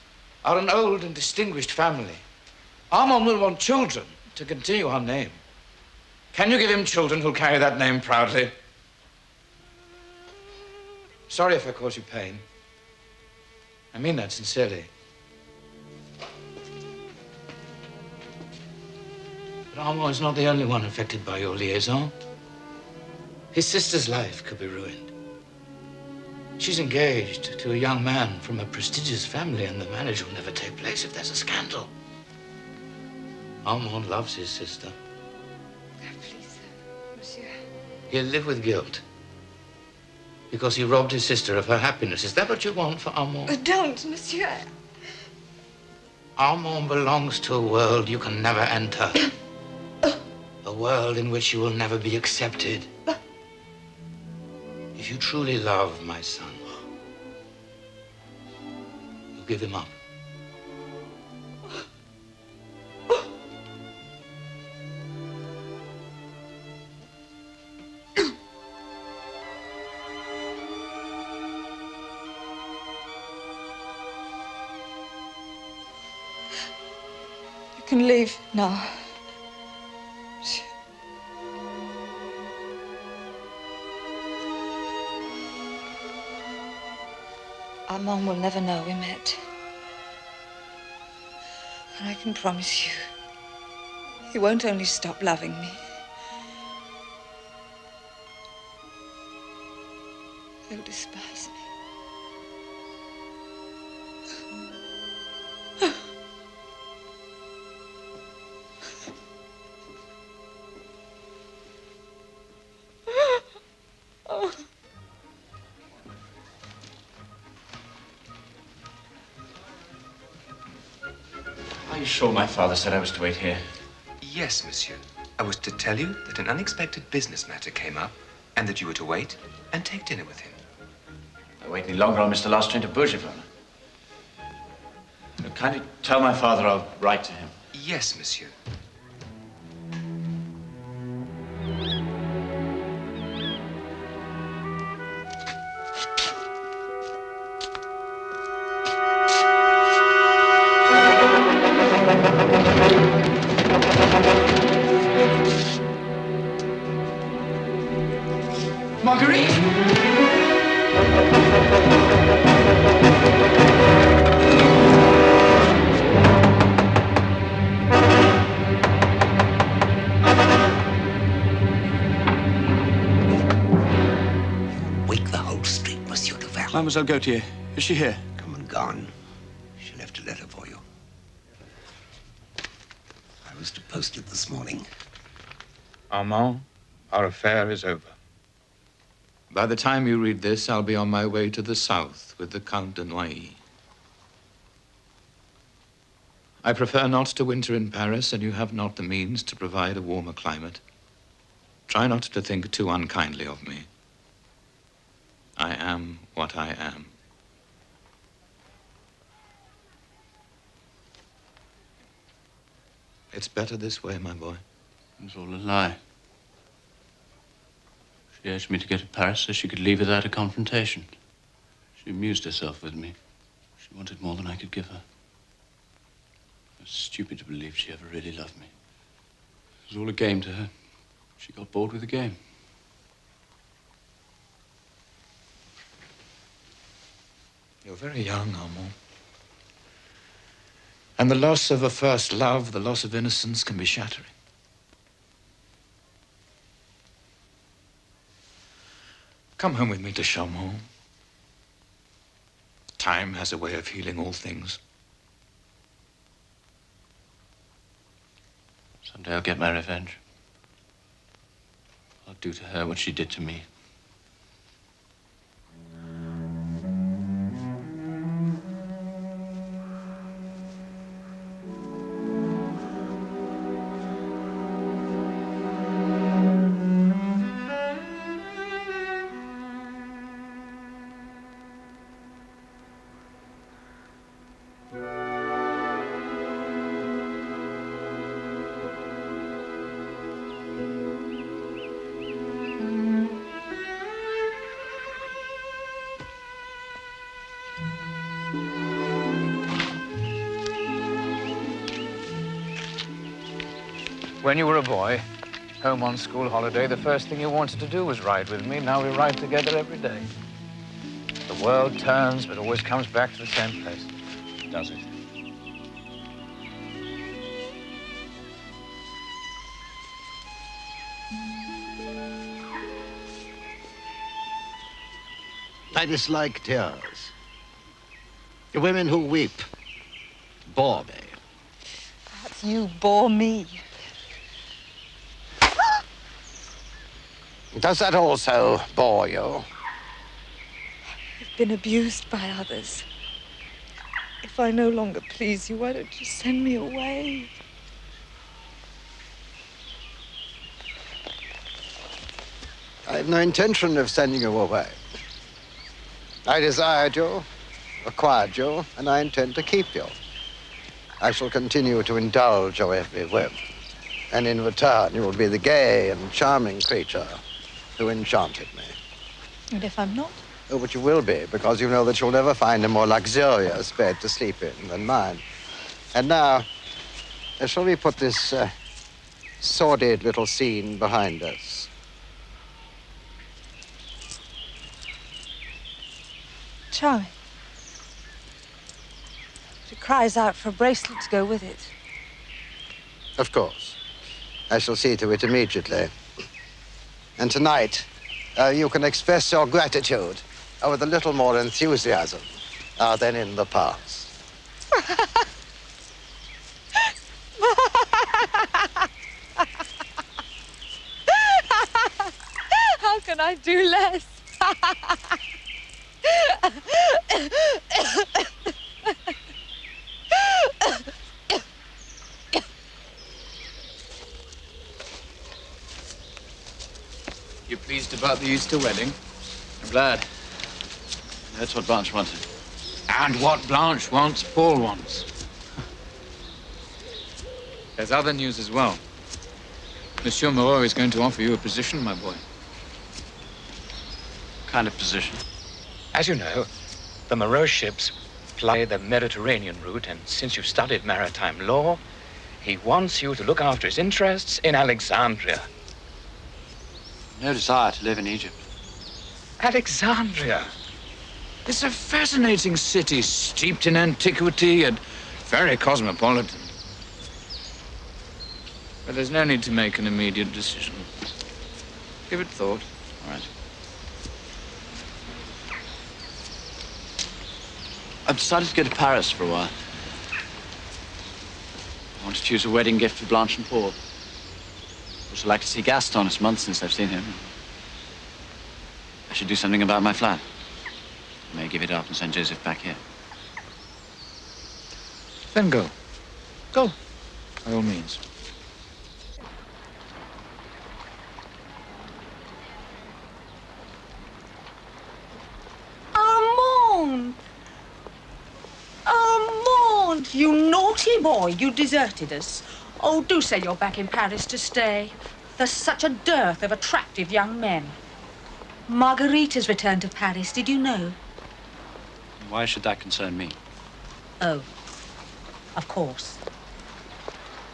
are an old and distinguished family. Armand will want children to continue our name. Can you give him children who'll carry that name proudly? Sorry if I cause you pain. I mean that sincerely. But Armand is not the only one affected by your liaison. His sister's life could be ruined. She's engaged to a young man from a prestigious family, and the marriage will never take place if there's a scandal. Armand loves his sister. Please, monsieur. He'll live with guilt because he robbed his sister of her happiness. Is that what you want for Armand? Don't, monsieur. Armand belongs to a world you can never enter. A world in which you will never be accepted. If you truly love my son, you give him up. You can leave now. Monsieur. Armand will never know we met. And I can promise you, he won't only stop loving me. He'll despise me. Are you sure my father said I was to wait here? Yes, monsieur. I was to tell you that an unexpected business matter came up and that you were to wait and take dinner with him. I wait any longer on Mr. Last train to Bourget. Kindly tell my father I'll write to him. Yes, monsieur. Marguerite! Wake the whole street, Monsieur Duval. Mademoiselle Gautier, is she here? Come and gone. She left a letter for you. I was to post it this morning. Armand, our affair is over. By the time you read this, I'll be on my way to the south with the Count de Noailles. I prefer not to winter in Paris, and you have not the means to provide a warmer climate. Try not to think too unkindly of me. I am what I am. It's better this way, my boy. It's all a lie. She urged me to go to Paris so she could leave without a confrontation. She amused herself with me. She wanted more than I could give her. I was stupid to believe she ever really loved me. It was all a game to her. She got bored with the game. You're very young, Armand. And the loss of a first love, the loss of innocence, can be shattering. Come home with me to Chaumont. Time has a way of healing all things. Someday I'll get my revenge. I'll do to her what she did to me. When you were a boy, home on school holiday, the first thing you wanted to do was ride with me. Now we ride together every day. The world turns, but always comes back to the same place, does it? I dislike tears. The women who weep bore me. Perhaps you bore me. Does that also bore you? I've been abused by others. If I no longer please you, why don't you send me away? I have no intention of sending you away. I desired you, acquired you, and I intend to keep you. I shall continue to indulge your every whim. And in return, you will be the gay and charming creature who enchanted me. And if I'm not? Oh, but you will be, because you know that you'll never find a more luxurious bed to sleep in than mine. And now, shall we put this sordid little scene behind us? Charming. She cries out for a bracelet to go with it. Of course. I shall see to it immediately. And tonight, you can express your gratitude with a little more enthusiasm than in the past. How can I do less? You pleased about the Easter wedding? I'm glad. That's what Blanche wanted. And what Blanche wants, Paul wants. There's other news as well. Monsieur Moreau is going to offer you a position, my boy. What kind of position? As you know, the Moreau ships ply the Mediterranean route, and since you've studied maritime law, he wants you to look after his interests in Alexandria. No desire to live in Egypt. Alexandria. It's a fascinating city, steeped in antiquity and very cosmopolitan. But there's no need to make an immediate decision. Give it thought. All right. I've decided to go to Paris for a while. I want to choose a wedding gift for Blanche and Paul. I'd also like to see Gaston. It's months since I've seen him. I should do something about my flat. I may give it up and send Joseph back here. Then go. Go. By all means. Armand! Armand! You naughty boy, you deserted us. Oh, do say you're back in Paris to stay. There's such a dearth of attractive young men. Marguerite has returned to Paris, did you know? Why should that concern me? Oh, of course.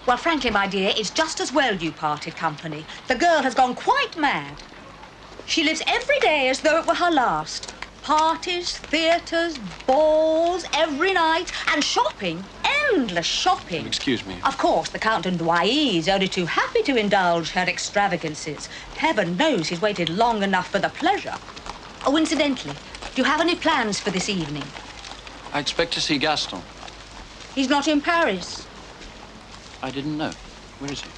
Well, frankly, my dear, it's just as well you parted company. The girl has gone quite mad. She lives every day as though it were her last. Parties, theatres, balls, every night, and shopping, endless shopping. Excuse me. Of course, the Count de Noailles is only too happy to indulge her extravagances. Heaven knows he's waited long enough for the pleasure. Oh, incidentally, do you have any plans for this evening? I expect to see Gaston. He's not in Paris. I didn't know. Where is he?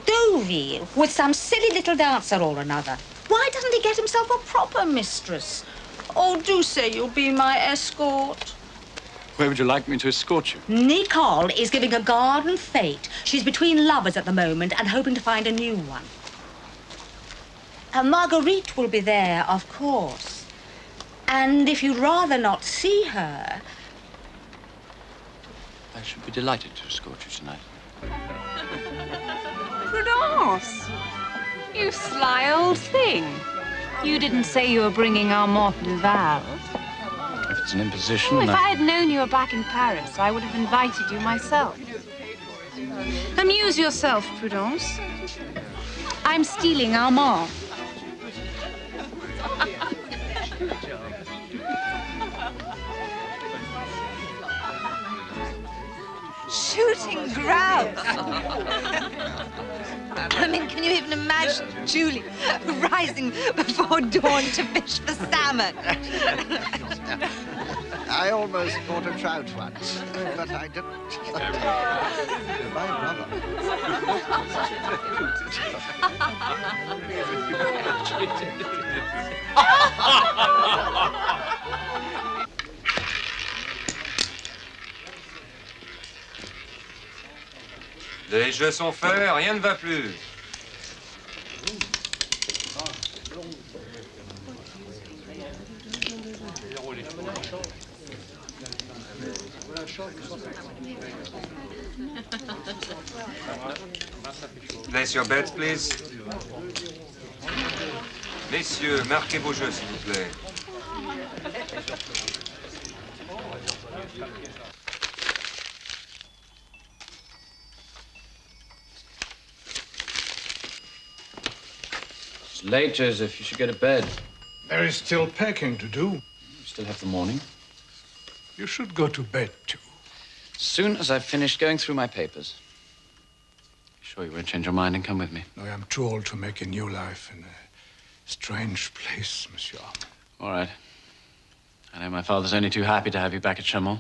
Deauville, with some silly little dancer or another. Why doesn't he get himself a proper mistress? Oh, do say you'll be my escort. Where would you like me to escort you? Nicole is giving a garden fete. She's between lovers at the moment and hoping to find a new one. Marguerite will be there, of course. And if you'd rather not see her... I should be delighted to escort you tonight. Prudence! You sly old thing. You didn't say you were bringing Armand Duval. If it's an imposition, Oh, if I had known you were back in Paris, I would have invited you myself. Amuse yourself, Prudence. I'm stealing Armand. Shooting grouse. I mean, can you even imagine Julie rising before dawn to fish for salmon? I almost caught a trout once, but I didn't. My Les jeux sont faits, rien ne va plus. Place your bets, please. Messieurs, marquez vos jeux, s'il vous plaît. It's late, Joseph. You should go to bed. There is still packing to do. You still have the morning. You should go to bed, too. As soon as I've finished going through my papers. Sure you won't change your mind and come with me? I am too old to make a new life in a strange place, Monsieur. All right. I know my father's only too happy to have you back at Chaumont.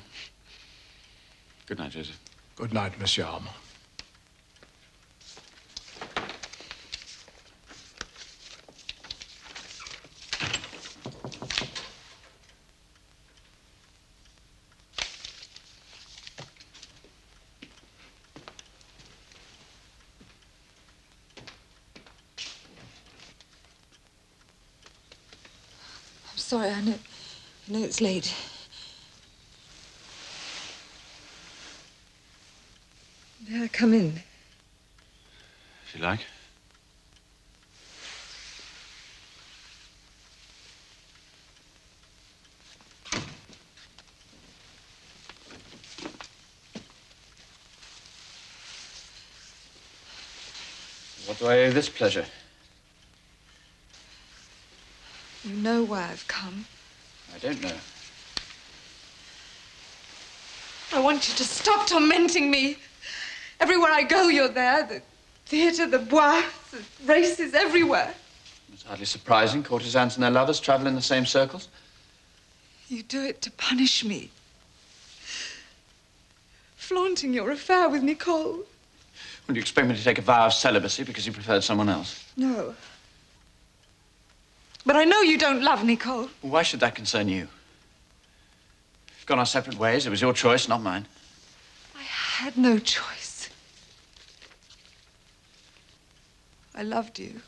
Good night, Joseph. Good night, Monsieur Armand. Sorry, I know it's late. May I come in? you like. What do I owe this pleasure? You know why I've come. I don't know. I want you to stop tormenting me. Everywhere I go, you're there. The theatre, the bois, the races, everywhere. It's hardly surprising. Courtesans and their lovers travel in the same circles. You do it to punish me. Flaunting your affair with Nicole. Would you expect me to take a vow of celibacy because you preferred someone else? No. But I know you don't love Nicole. Well, why should that concern you? We've gone our separate ways. It was your choice, not mine. I had no choice. I loved you.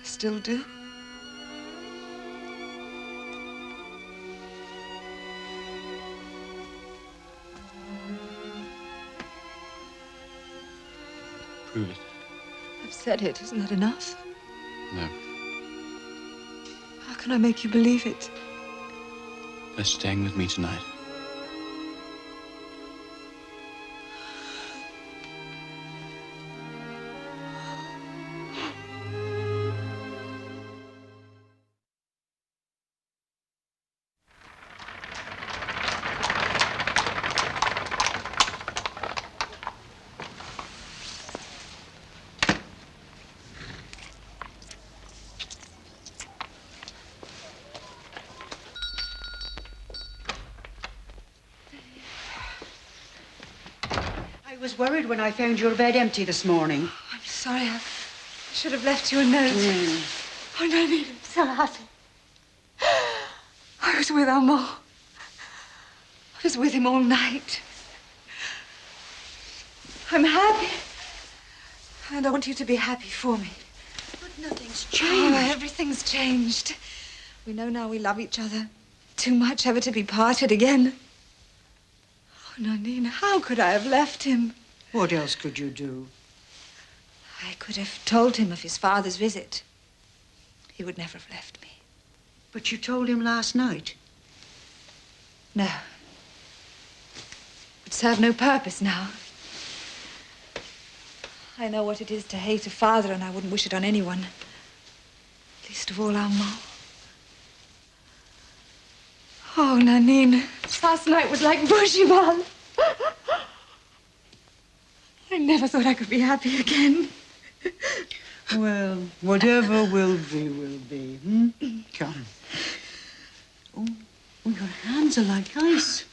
I still do. Prove it. I've said it. Isn't that enough? No. How can I make you believe it? They're staying with me tonight. I was worried when I found your bed empty this morning. I'm sorry. I should have left you a note. Oh, no, I'm so happy. I was with Armand. I was with him all night. I'm happy. And I want you to be happy for me. But nothing's Oh, everything's changed. We know now we love each other too much ever to be parted again. Oh, Nanina, how could I have left him? What else could you do? I could have told him of his father's visit. He would never have left me. But you told him last night. No. It would serve no purpose now. I know what it is to hate a father, and I wouldn't wish it on anyone. Least of all Armand. Oh, Nanine, last night was like Bougival. I never thought I could be happy again. Well, whatever will be, will be. Hmm? Come. Oh, your hands are like ice.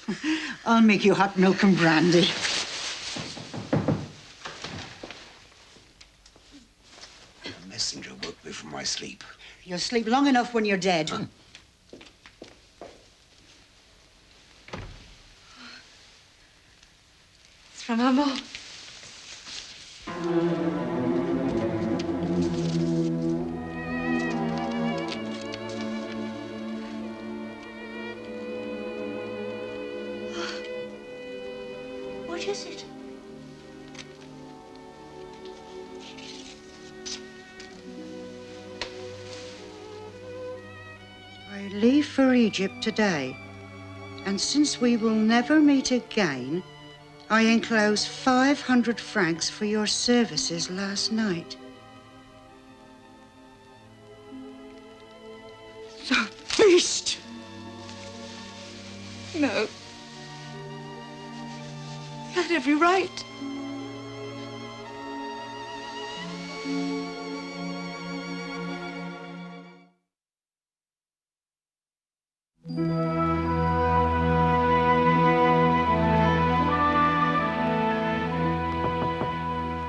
I'll make you hot milk and brandy. The messenger woke me from my sleep. You'll sleep long enough when you're dead. It's from Armand. What is it? I leave for Egypt today, and since we will never meet again, I enclose 500 francs for your services last night. The beast! No. You had every right.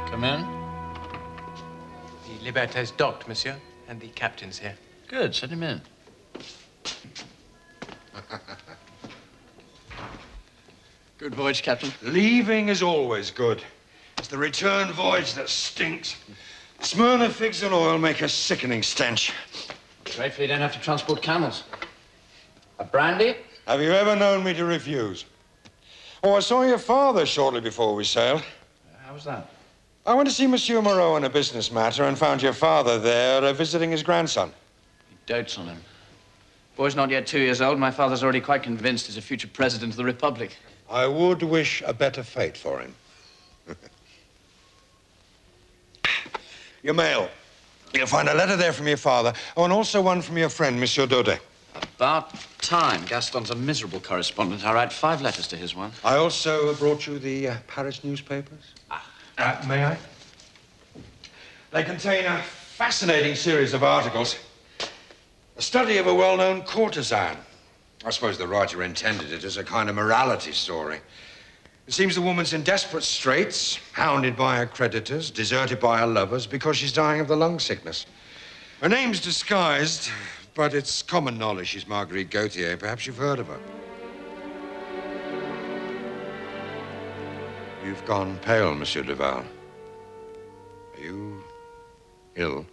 Come in. The Liberté's docked, monsieur, and the captain's here. Good, send him in. Good voyage, Captain. Leaving is always good. It's the return voyage that stinks. Smyrna figs and oil make a sickening stench. Gratefully you don't have to transport camels. A brandy? Have you ever known me to refuse? Oh, I saw your father shortly before we sailed. was that? I went to see Monsieur Moreau on a business matter and found your father there visiting his grandson. He dotes on him. Boy's not yet 2 years old. My father's already quite convinced he's a future president of the Republic. I would wish a better fate for him. Your mail. You'll find a letter there from your father. Oh, and also one from your friend, Monsieur Daudet. About time. Gaston's a miserable correspondent. I write 5 letters to his one. I also brought you the Paris newspapers. May I? They contain a fascinating series of articles. A study of a well-known courtesan. I suppose the writer intended it as a kind of morality story. It seems the woman's in desperate straits, hounded by her creditors, deserted by her lovers because she's dying of the lung sickness. Her name's disguised, but it's common knowledge she's Marguerite Gautier. Perhaps you've heard of her. You've gone pale, Monsieur Duval. Are you ill?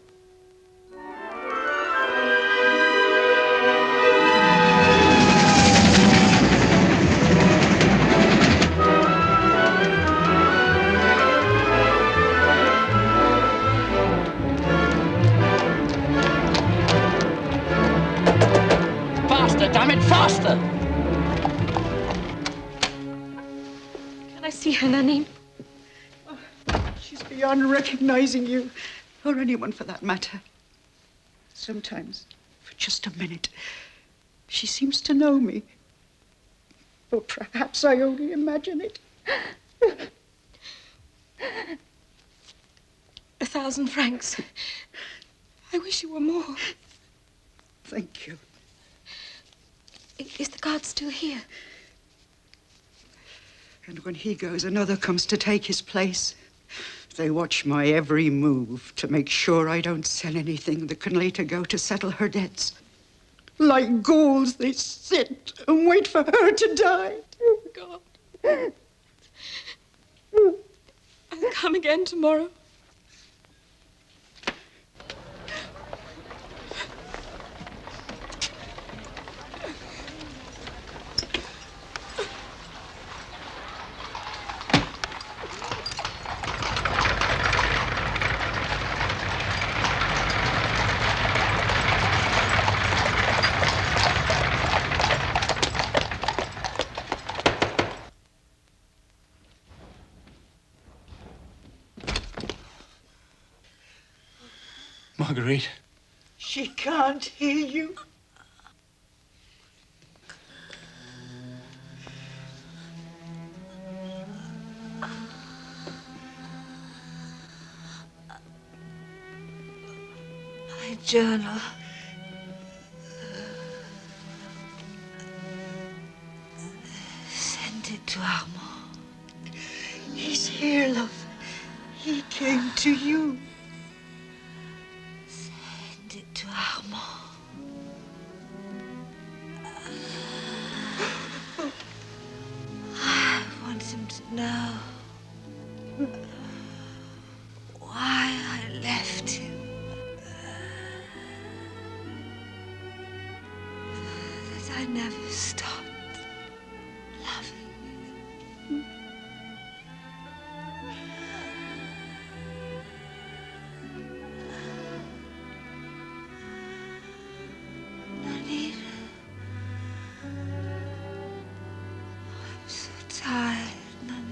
Faster, damn it, faster! Can I see her, Nanine? She's beyond recognizing you, or anyone for that matter. Sometimes, for just a minute, she seems to know me. Or perhaps I only imagine it. 1,000 francs. I wish you were more. Thank you. Is the guard still here? And when he goes, another comes to take his place. They watch my every move to make sure I don't sell anything that can later go to settle her debts. Like ghouls, they sit and wait for her to die. Oh, God. I'll come again tomorrow. Marguerite. She can't hear you. My journal. Send it to Armand. He's here, love. He came to you. Send it to Armand. I want him to know why I left him. That I never stopped loving him. Nanine, I'm so tired, Nanine.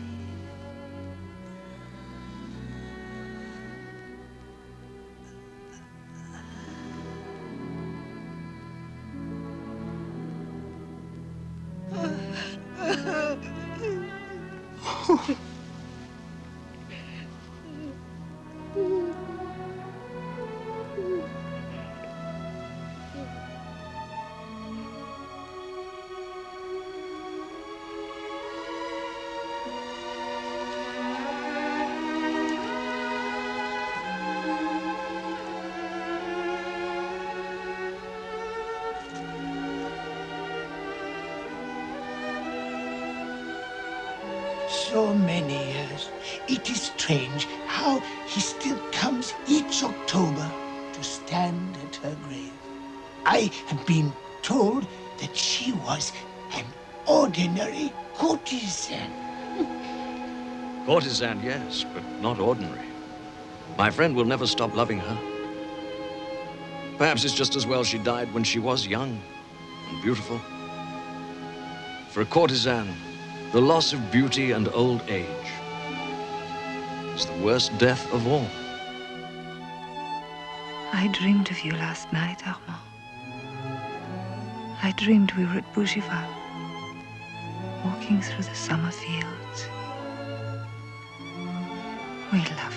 So many years. It is strange how he still comes each October to stand at her grave. I have been told that she was an ordinary courtesan. Courtesan, yes, but not ordinary. My friend will never stop loving her. Perhaps it's just as well she died when she was young and beautiful. For a courtesan, the loss of beauty and old age is the worst death of all. I dreamed of you last night, Armand. I dreamed we were at Bougival, walking through the summer fields. We loved.